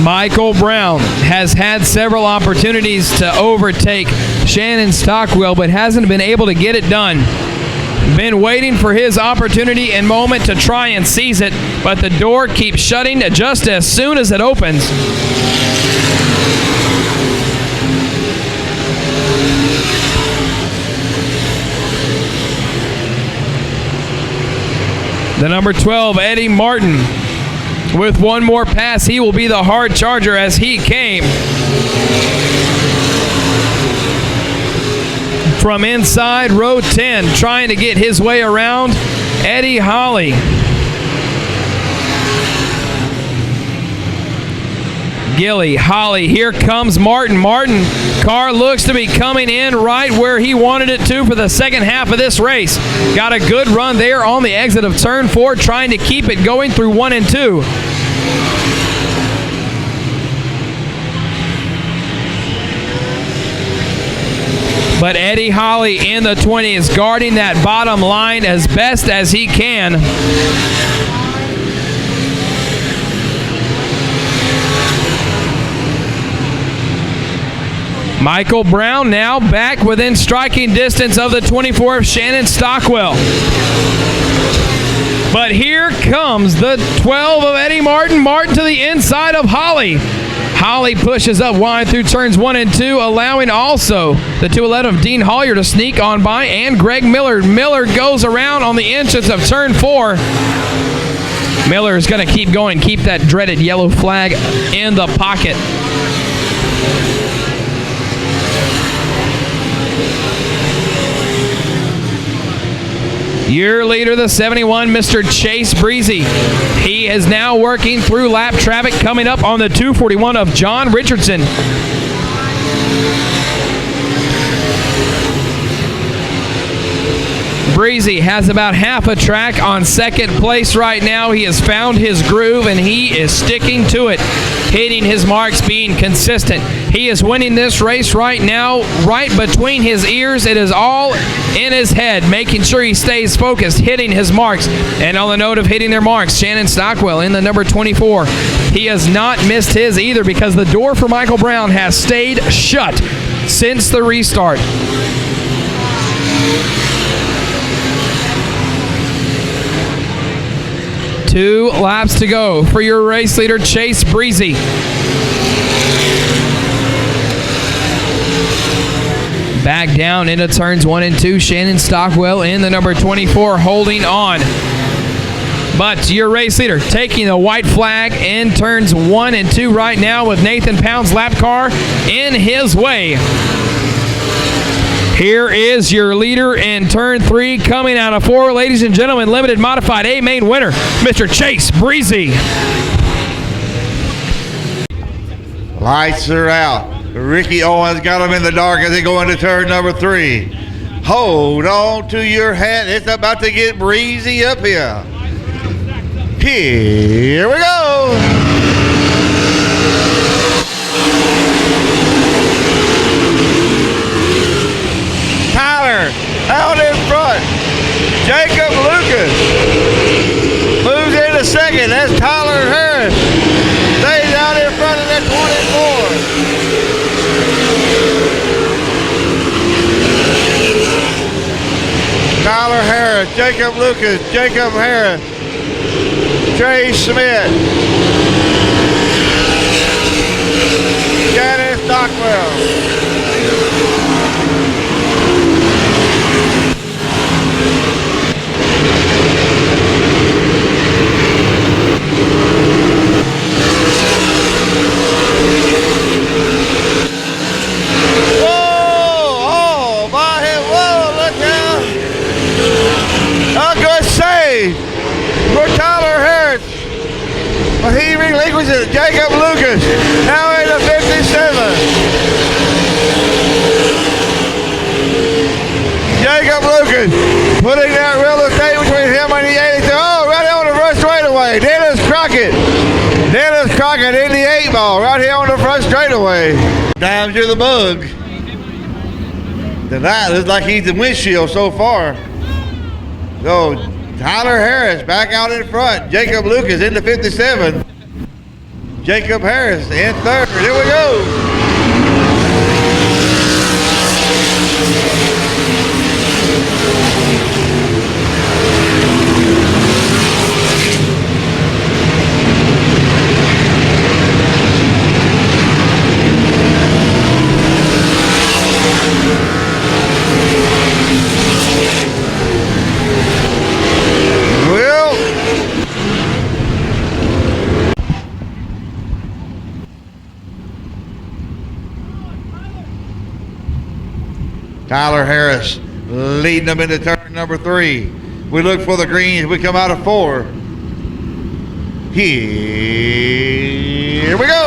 Michael Brown has had several opportunities to overtake Shannon Stockwell, but hasn't been able to get it done. Been waiting for his opportunity and moment to try and seize it, but the door keeps shutting just as soon as it opens. The number 12, Eddie Martin. With one more pass, he will be the hard charger as he came from inside row 10, trying to get his way around Eddie Holly. Gilly, Holly, here comes Martin. Martin, car looks to be coming in right where he wanted it to for the second half of this race. Got a good run there on the exit of turn 4, trying to keep it going through 1 and 2. But Eddie Holly in the 20s, guarding that bottom line as best as he can. Michael Brown now back within striking distance of the 24 of Shannon Stockwell. But here comes the 12 of Eddie Martin. Martin to the inside of Holly. Holly pushes up wide through turns 1 and 2, allowing also the 211 of Dean Hollier to sneak on by, and Greg Miller. Miller goes around on the entrance of turn 4. Miller is going to keep going, keep that dreaded yellow flag in the pocket. Your leader, the 71, Mr. Chase Breezy. He is now working through lap traffic, coming up on the 241 of John Richardson. Breezy has about half a track on second place right now. He has found his groove and he is sticking to it, hitting his marks, being consistent. He is winning this race right now, right between his ears. It is all in his head, making sure he stays focused, hitting his marks. And on the note of hitting their marks, Shannon Stockwell in the number 24. He has not missed his either, because the door for Michael Brown has stayed shut since the restart. Two laps to go for your race leader, Chase Breezy. Back down into turns 1 and 2, Shannon Stockwell in the number 24, holding on. But your race leader taking the white flag in turns 1 and 2 right now, with Nathan Pound's lap car in his way. Here is your leader in turn 3, coming out of 4, ladies and gentlemen, limited modified A main winner, Mr. Chase Breezy. Lights are out. Ricky Owens got him in the dark as they go into turn number 3. Hold on to your hat. It's about to get breezy up here. Here we go. Tyler out in front. Jacob Lucas moves into second. That's Tyler Harris. Stays out in front of that 24. Tyler Harris, Jacob Lucas, Jacob Harris, Trey Smith, Shannon Stockwell. For Tyler Harris, but he relinquishes it. Jacob Lucas now in the 57. Jacob Lucas putting that real estate between him and the 82. Oh, right on the front straightaway. Dennis Crockett in the 8 ball right here on the front straightaway. Times you're the bug. Tonight looks like he's the windshield so far. So Tyler Harris back out in front. Jacob Lucas in the 57. Jacob Harris in third. Here we go. Well, Tyler Harris leading them into turn number 3. We look for the greens. We come out of 4. Here we go.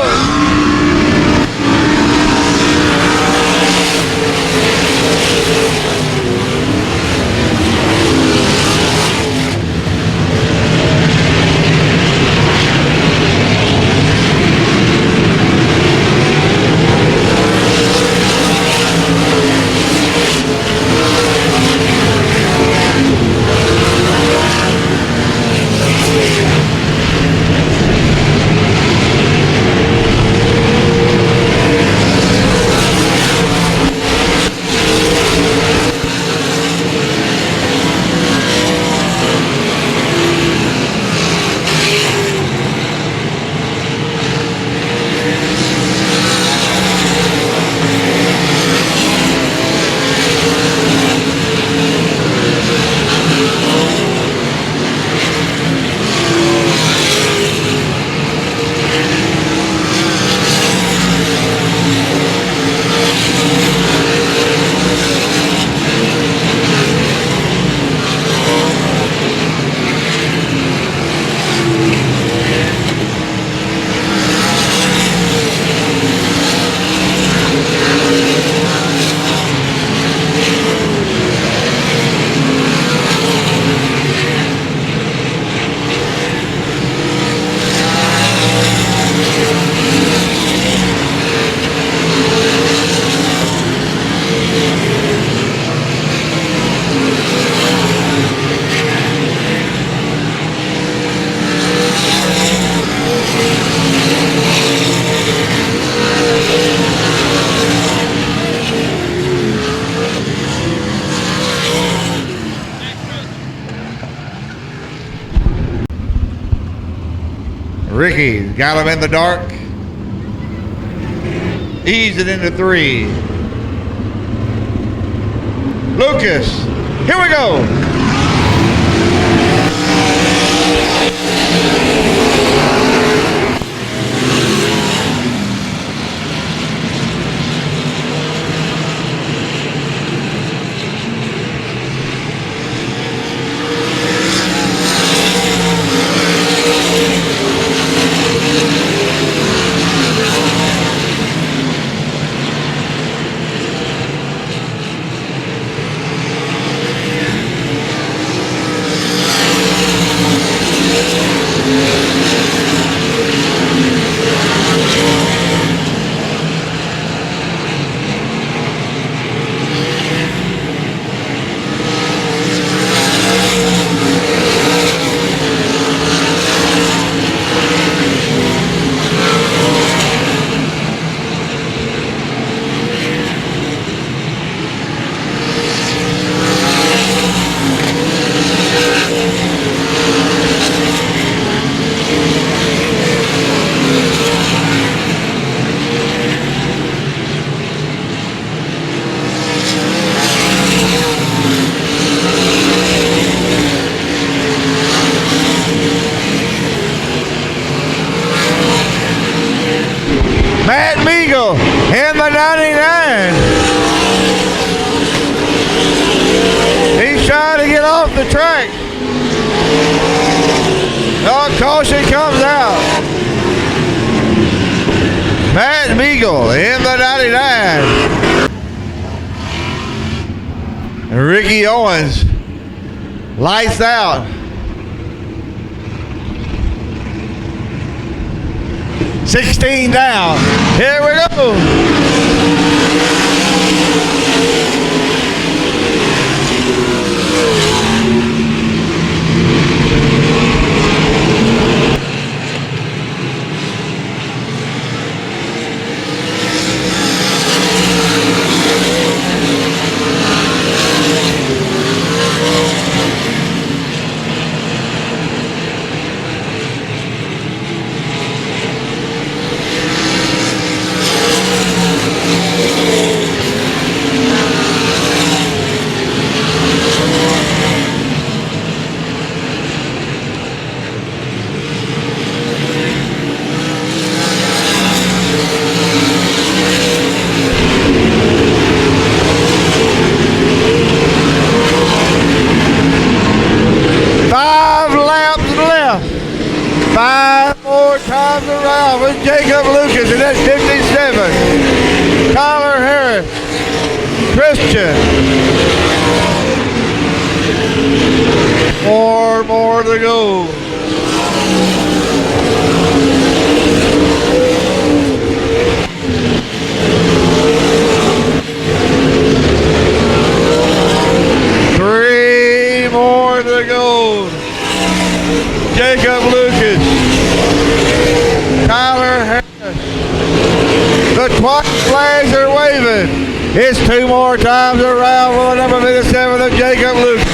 Ricky got him in the dark. Ease it into 3. Lucas, here we go. In the 99. He's trying to get off the track. Oh, caution comes out. Matt Meagle in the 99. And Ricky Owens lights out. 16 down. Here we go. times around with Jacob Lucas in that 57. Tyler Harris, Christian. 4 more to go. Jacob Lucas, Tyler Harris. The twat flags are waving. It's 2 more times around for the number 57 of Jacob Lucas.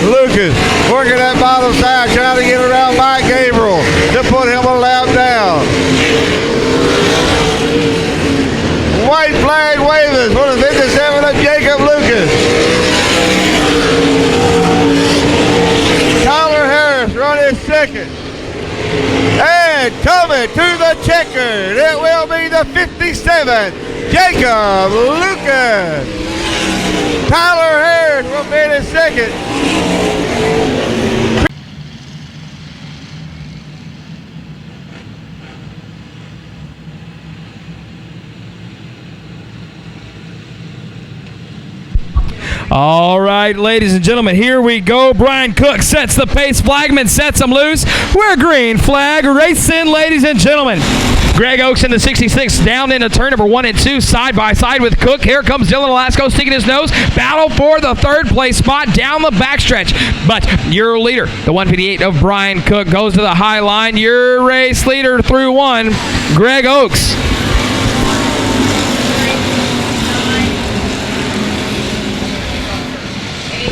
Lucas working that bottom side, trying to get around Mike Gabriel to put him a lap down. White flag waving for the 57 of Jacob Lucas. Running second. And coming to the checker, it will be the 57, Jacob Lucas. Tyler Harris will be in second. All right, ladies and gentlemen, here we go. Brian Cook sets the pace. Flagman sets him loose. We're green flag racing, ladies and gentlemen. Greg Oaks in the 66 down into turn number 1 and 2, side by side with Cook. Here comes Dylan Alasko sticking his nose. Battle for the 3rd place spot down the backstretch. But your leader, the 158 of Brian Cook, goes to the high line. Your race leader through 1, Greg Oaks.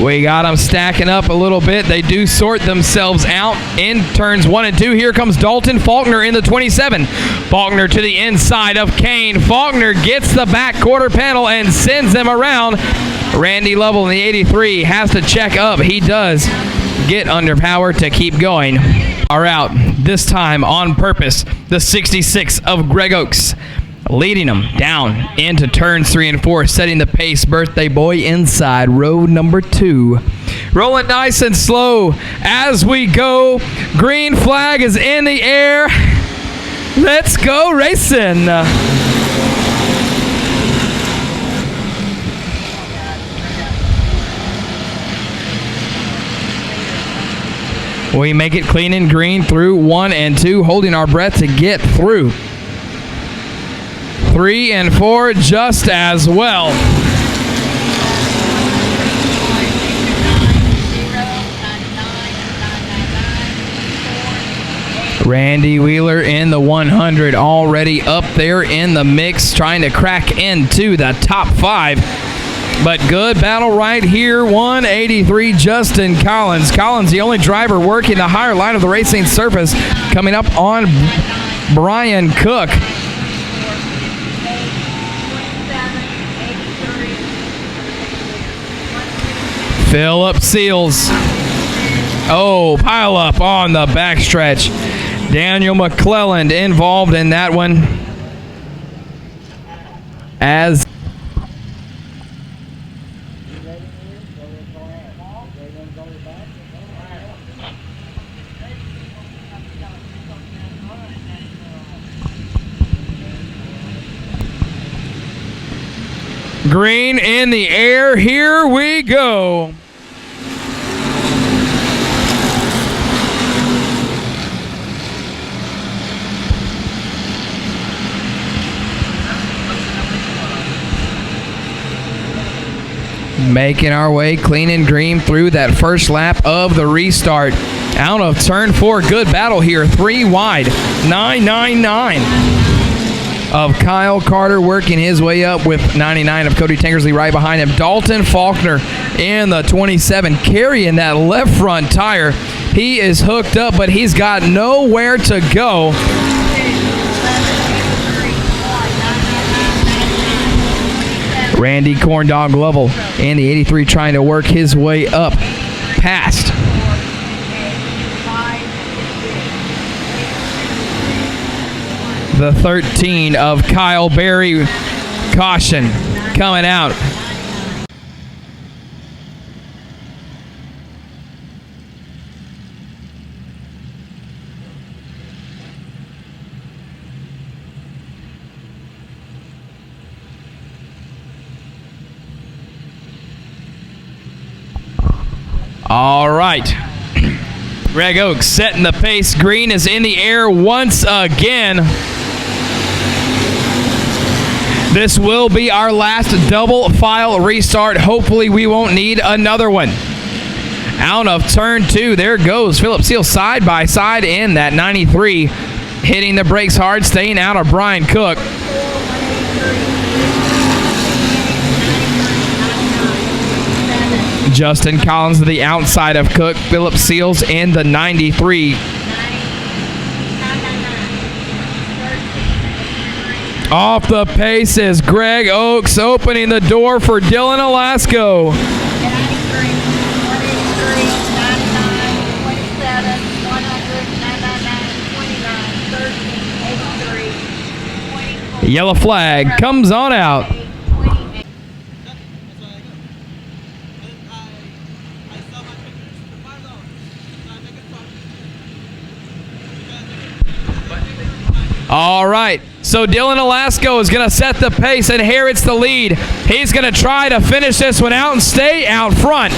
We got them stacking up a little bit. They do sort themselves out in turns 1 and 2. Here comes Dalton Faulkner in the 27. Faulkner to the inside of Kane. Faulkner gets the back quarter panel and sends them around. Randy Lovell in the 83 has to check up. He does get under power to keep going. Are out this time on purpose. The 66 of Greg Oaks, leading them down into turns 3 and 4, setting the pace. Birthday boy inside row number 2. Rolling nice and slow as we go. Green flag is in the air. Let's go racing. We make it clean and green through 1 and 2, holding our breath to get through 3 and 4 just as well. Randy Wheeler in the 100, already up there in the mix, trying to crack into the top 5. But good battle right here. 183, Justin Collins. Collins, the only driver working the higher line of the racing surface, coming up on Brian Cook. Philip Seals. Oh, pile up on the backstretch. Daniel McClelland involved in that one. As green in the air, here we go. Making our way clean and green through that first lap of the restart. Out of turn 4, good battle here. 3 wide, 999 of Kyle Carter working his way up with 99 of Cody Tankersley right behind him. Dalton Faulkner in the 27 carrying that left front tire. He is hooked up, but he's got nowhere to go. Randy Corndog Lovell in the 83 trying to work his way up past the 13 of Kyle Berry. Caution coming out. All right. Greg Oaks setting the pace. Green is in the air once again. This will be our last double file restart. Hopefully we won't need another one. Out of turn 2, there goes Philip Seal side by side in that 93. Hitting the brakes hard, staying out of Brian Cook. Justin Collins to the outside of Cook. Philip Seals in the 93. Off the pace is Greg Oaks, opening the door for Dylan Alasko. Yellow flag comes on out. All right, so Dylan Alasko is going to set the pace, inherits the lead. He's going to try to finish this one out and stay out front.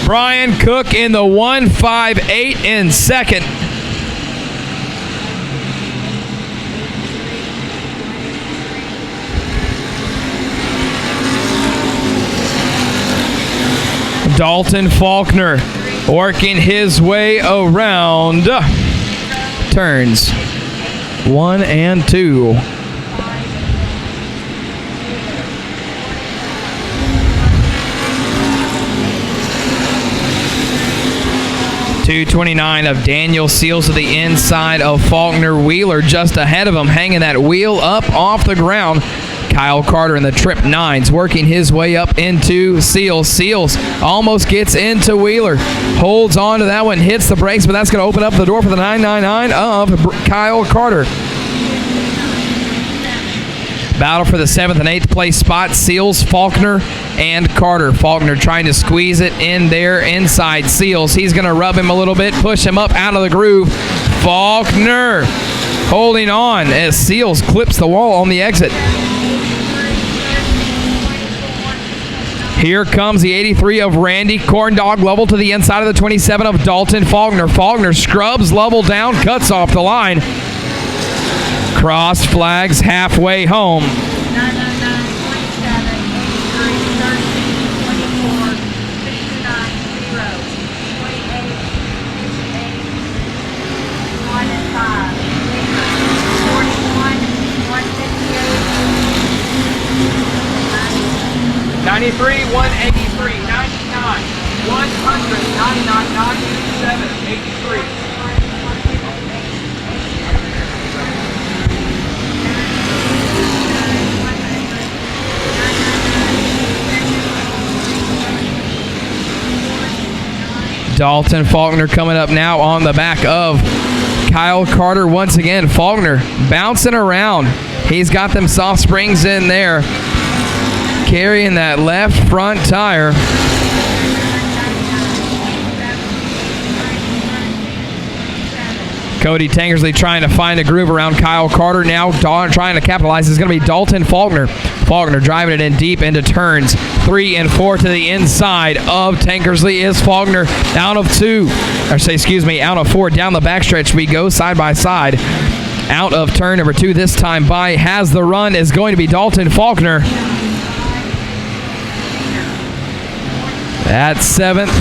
Brian Cook in the 1.58 in second. Dalton Faulkner working his way around turns 1 and 2. .229 of Daniel Seals to the inside of Faulkner. Wheeler just ahead of him, hanging that wheel up off the ground. Kyle Carter in the trip 9s working his way up into Seals. Seals almost gets into Wheeler. Holds on to that one, hits the brakes, but that's going to open up the door for the 999 of Kyle Carter. Battle for the 7th and 8th place spot. Seals, Faulkner, and Carter. Faulkner trying to squeeze it in there inside Seals. He's going to rub him a little bit, push him up out of the groove. Faulkner holding on as Seals clips the wall on the exit. Here comes the 83 of Randy Corndog, level to the inside of the 27 of Dalton Faulkner. Faulkner scrubs level down, cuts off the line. Cross flags halfway home. 93, 183, 99, 100, 99, 97, 83. Dalton Faulkner coming up now on the back of Kyle Carter once again. Faulkner bouncing around. He's got them soft springs in there, carrying that left front tire. Cody Tankersley trying to find a groove around Kyle Carter. Now trying to capitalize is going to be Dalton Faulkner. Faulkner driving it in deep into turns 3 and 4 to the inside of Tankersley is Faulkner. Out of 4 down the backstretch we go side by side. Out of turn number 2 this time by has the run is going to be Dalton Faulkner. That 7th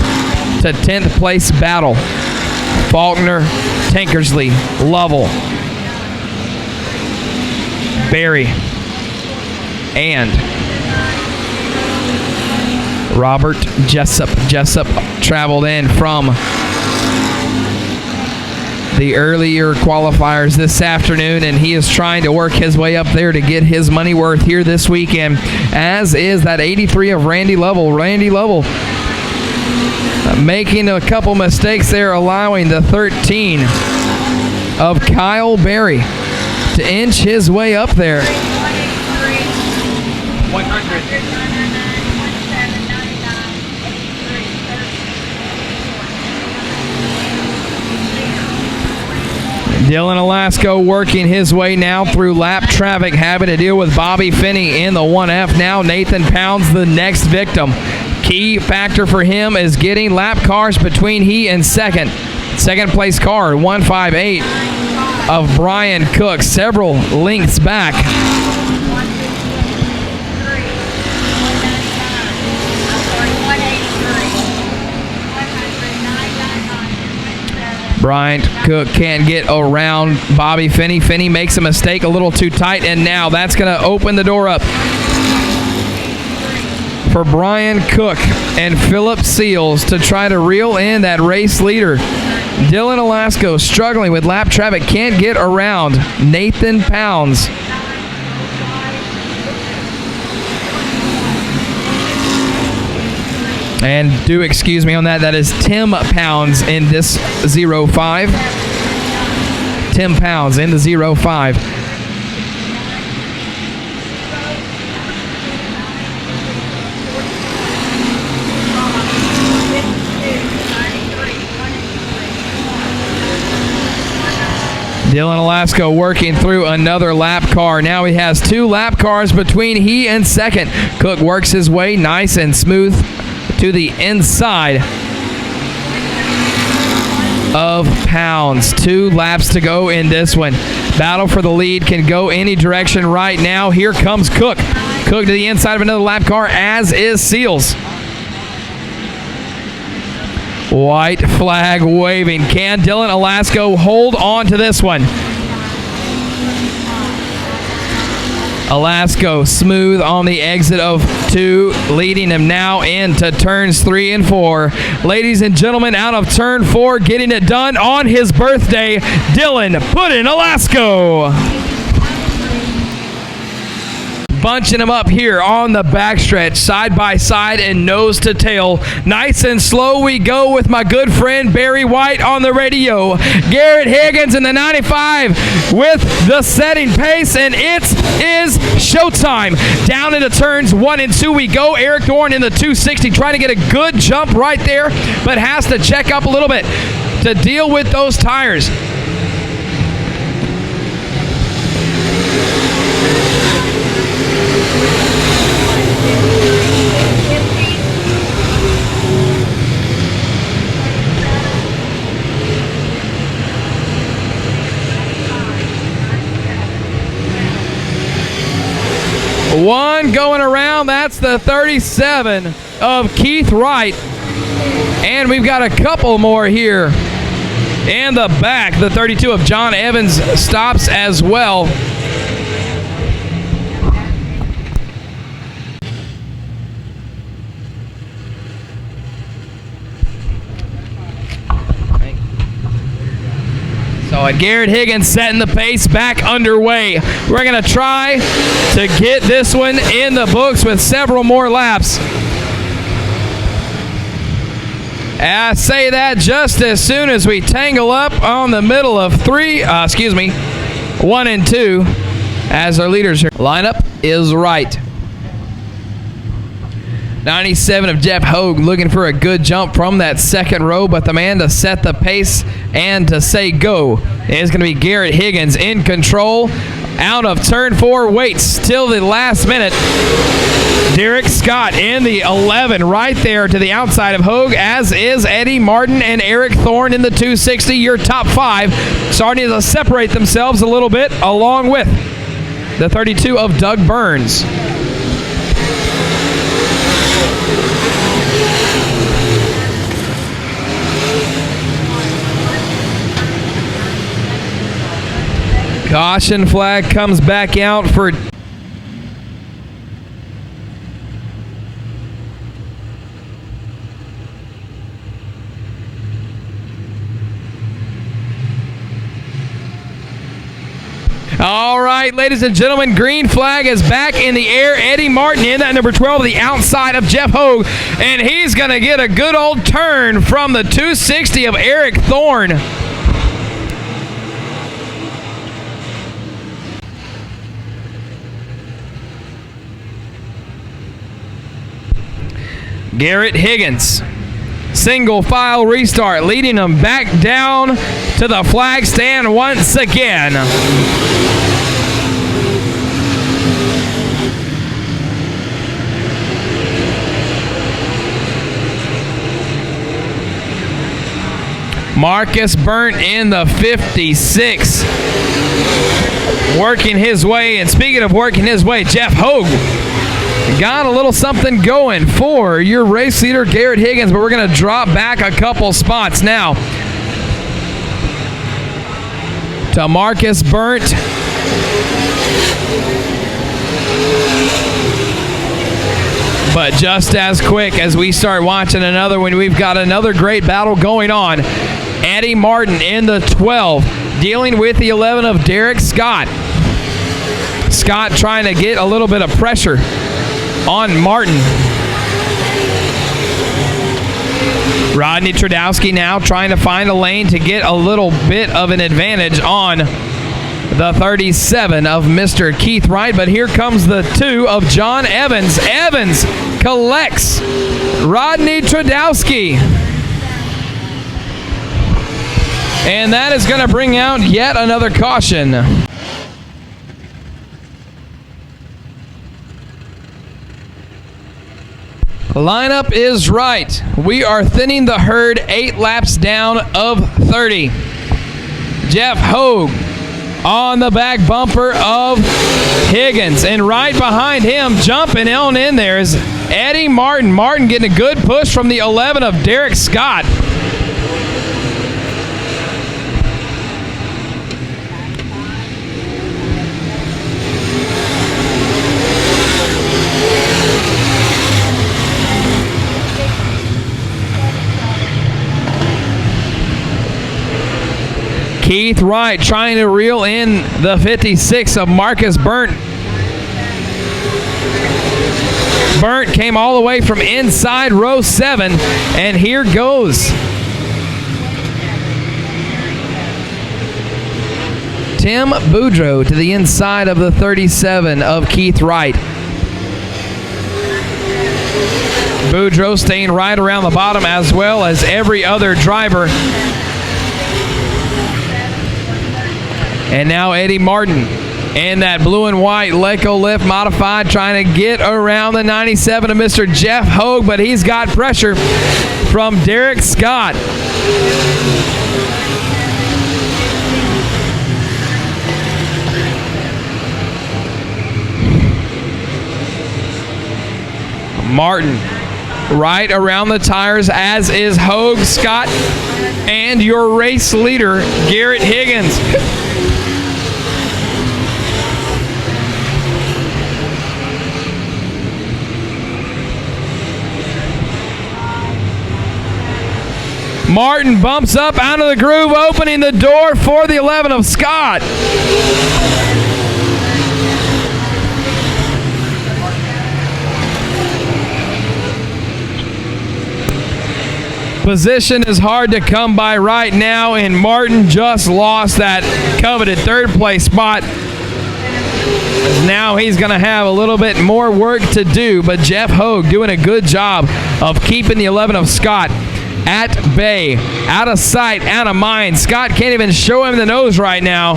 to 10th place battle. Faulkner, Tankersley, Lovell, Barry, and Robert Jessup. Jessup traveled in from the earlier qualifiers this afternoon, and he is trying to work his way up there to get his money worth here this weekend, as is that 83 of Randy Lovell. Randy Lovell making a couple mistakes there, allowing the 13 of Kyle Berry to inch his way up there. 100. Dylan Alasko working his way now through lap traffic, having to deal with Bobby Finney in the 1F. Now Nathan Pounds, the next victim. Key factor for him is getting lap cars between he and second. Second place car, 158 of Brian Cook, several lengths back. Brian Cook can't get around Bobby Finney. Finney makes a mistake a little too tight, and now that's going to open the door up for Brian Cook and Philip Seals to try to reel in that race leader. Dylan Alasko struggling with lap traffic, can't get around Nathan Pounds. And do excuse me on that. That is Tim Pounds in this 05. Tim Pounds in the 05. Dylan Alasko working through another lap car. Now he has 2 lap cars between he and second. Cook works his way nice and smooth to the inside of Pounds. 2 laps to go in this one. Battle for the lead can go any direction right now. Here comes Cook. Cook to the inside of another lap car, as is Seals. White flag waving. Can Dylan Alasko hold on to this one? Alasko smooth on the exit of 2, leading him now into turns 3 and 4. Ladies and gentlemen, out of turn 4, getting it done on his birthday, Dylan Puddin' Alasko. Bunching them up here on the backstretch, side by side and nose to tail. Nice and slow we go with my good friend Barry White on the radio. Garrett Higgins in the 95 with the setting pace, and it is showtime. Down into turns 1 and 2 we go. Eric Thorne in the 260 trying to get a good jump right there, but has to check up a little bit to deal with those tires. One going around, that's the 37 of Keith Wright. And we've got a couple more here in the back. The 32 of John Evans stops as well. So Garrett Higgins setting the pace back underway. We're going to try to get this one in the books with several more laps. I say that just as soon as we tangle up on the middle of 1 and 2 as our leaders here. Lineup is right. 97 of Jeff Hogue looking for a good jump from that second row, but the man to set the pace and to say go is going to be Garrett Higgins in control. Out of turn 4, waits till the last minute. Derek Scott in the 11 right there to the outside of Hogue, as is Eddie Martin and Eric Thorne in the 260. Your top 5 starting to separate themselves a little bit, along with the 32 of Doug Burns. Caution flag comes back out for all right, ladies and gentlemen, green flag is back in the air. Eddie Martin in that number 12, the outside of Jeff Hogue, and he's going to get a good old turn from the 260 of Eric Thorne. Garrett Higgins single file restart, leading them back down to the flag stand once again. Marcus Burnt in the 56, working his way. And speaking of working his way, Jeff Hogue got a little something going for your race leader, Garrett Higgins, but we're going to drop back a couple spots now to Marcus Burnt. But just as quick as we start watching another one, we've got another great battle going on. Eddie Martin in the 12, dealing with the 11 of Derek Scott. Scott trying to get a little bit of pressure on Martin. Rodney Tradowski now trying to find a lane to get a little bit of an advantage on the 37 of Mr. Keith Wright, but here comes the 2 of John Evans. Evans collects Rodney Tradowski. And that is going to bring out yet another caution. Lineup is right. We are thinning the herd 8 laps down of 30. Jeff Hogue on the back bumper of Higgins. And right behind him, jumping on in there, is Eddie Martin. Martin getting a good push from the 11 of Derek Scott. Keith Wright trying to reel in the 56 of Marcus Burnt. Burnt came all the way from inside row 7, and here goes Tim Boudreau to the inside of the 37 of Keith Wright. Boudreau staying right around the bottom, as well as every other driver. And now Eddie Martin in that blue and white Leco Lift modified, trying to get around the 97 of Mr. Jeff Hogue, but he's got pressure from Derek Scott. Martin right around the tires, as is Hogue, Scott, and your race leader, Garrett Higgins. Martin bumps up out of the groove, opening the door for the 11 of Scott. Position is hard to come by right now, and Martin just lost that coveted third place spot. Now he's going to have a little bit more work to do, but Jeff Hogue doing a good job of keeping the 11 of Scott at bay, out of sight, out of mind. Scott can't even show him the nose right now.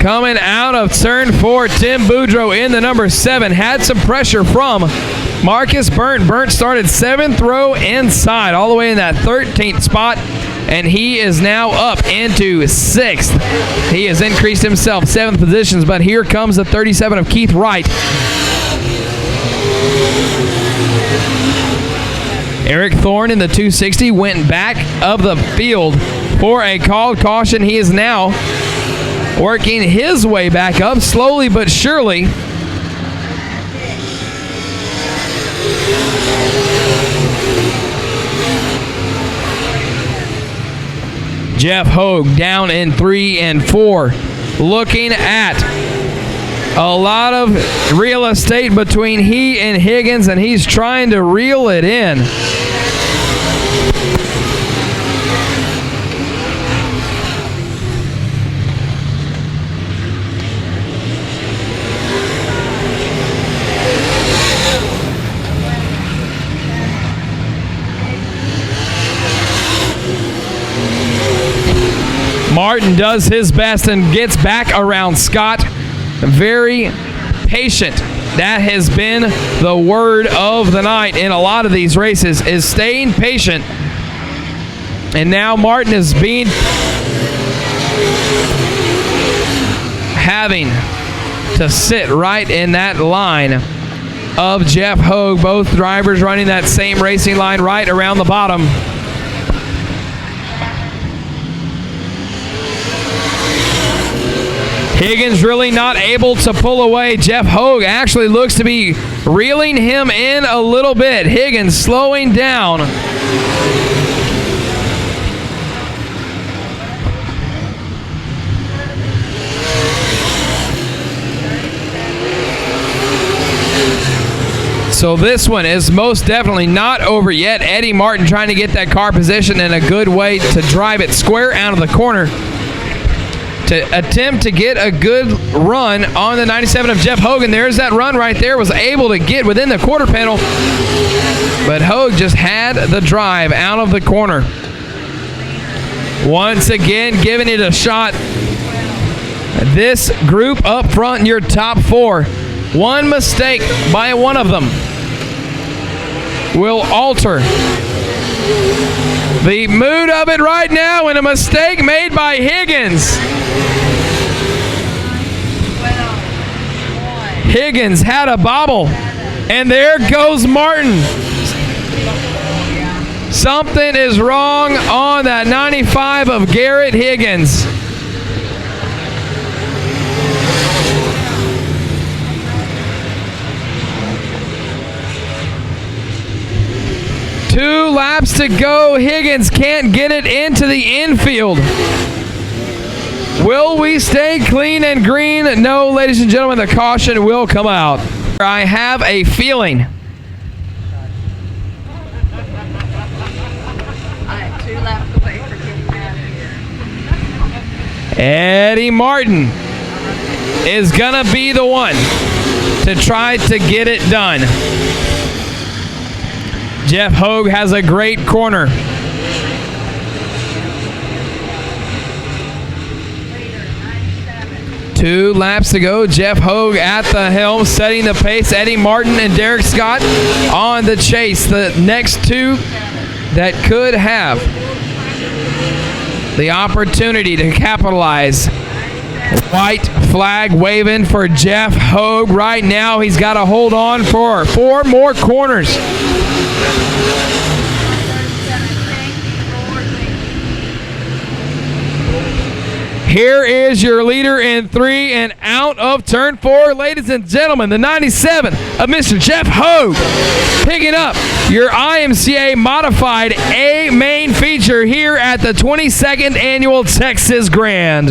Coming out of turn 4, Tim Boudreau in the number 7. Had some pressure from Marcus Burnt. Burnt started 7th row inside, all the way in that 13th spot, and he is now up into 6th. He has increased himself 7 positions, but here comes the 37 of Keith Wright. Eric Thorne in the 260 went back of the field for a called caution. He is now working his way back up, slowly but surely. Jeff Hogue down in 3 and 4. Looking at A lot of real estate between he and Higgins, and he's trying to reel it in. Martin does his best and gets back around Scott. Very patient. That has been the word of the night in a lot of these races, is staying patient. And now Martin is having to sit right in that line of Jeff Hogue. Both drivers running that same racing line right around the bottom. Higgins really not able to pull away. Jeff Hogue actually looks to be reeling him in a little bit. Higgins slowing down. So this one is most definitely not over yet. Eddie Martin trying to get that car positioned in a good way to drive it square out of the corner to attempt to get a good run on the 97 of Jeff Hogue. There's that run right there. Was able to get within the quarter panel, but Hogue just had the drive out of the corner. Once again, giving it a shot. This group up front, your top four. One mistake by one of them will alter the mood of it right now, and a mistake made by Higgins. Higgins had a bobble, and there goes Martin. Something is wrong on that 95 of Garrett Higgins. Two laps to go. Higgins can't get it into the infield. Will we stay clean and green? No, ladies and gentlemen, the caution will come out. I have a feeling. I have 2 laps away for getting out of here. Eddie Martin is going to be the one to try to get it done. Jeff Hogue has a great corner. Two laps to go. Jeff Hogue at the helm, setting the pace. Eddie Martin and Derek Scott on the chase. The next two that could have the opportunity to capitalize. White flag waving for Jeff Hogue right now. He's got to hold on for 4 more corners. Here is your leader in 3 and out of turn 4. Ladies and gentlemen, the 97 of Mr. Jeff Hogue picking up your IMCA modified A main feature here at the 22nd annual Texas Grand.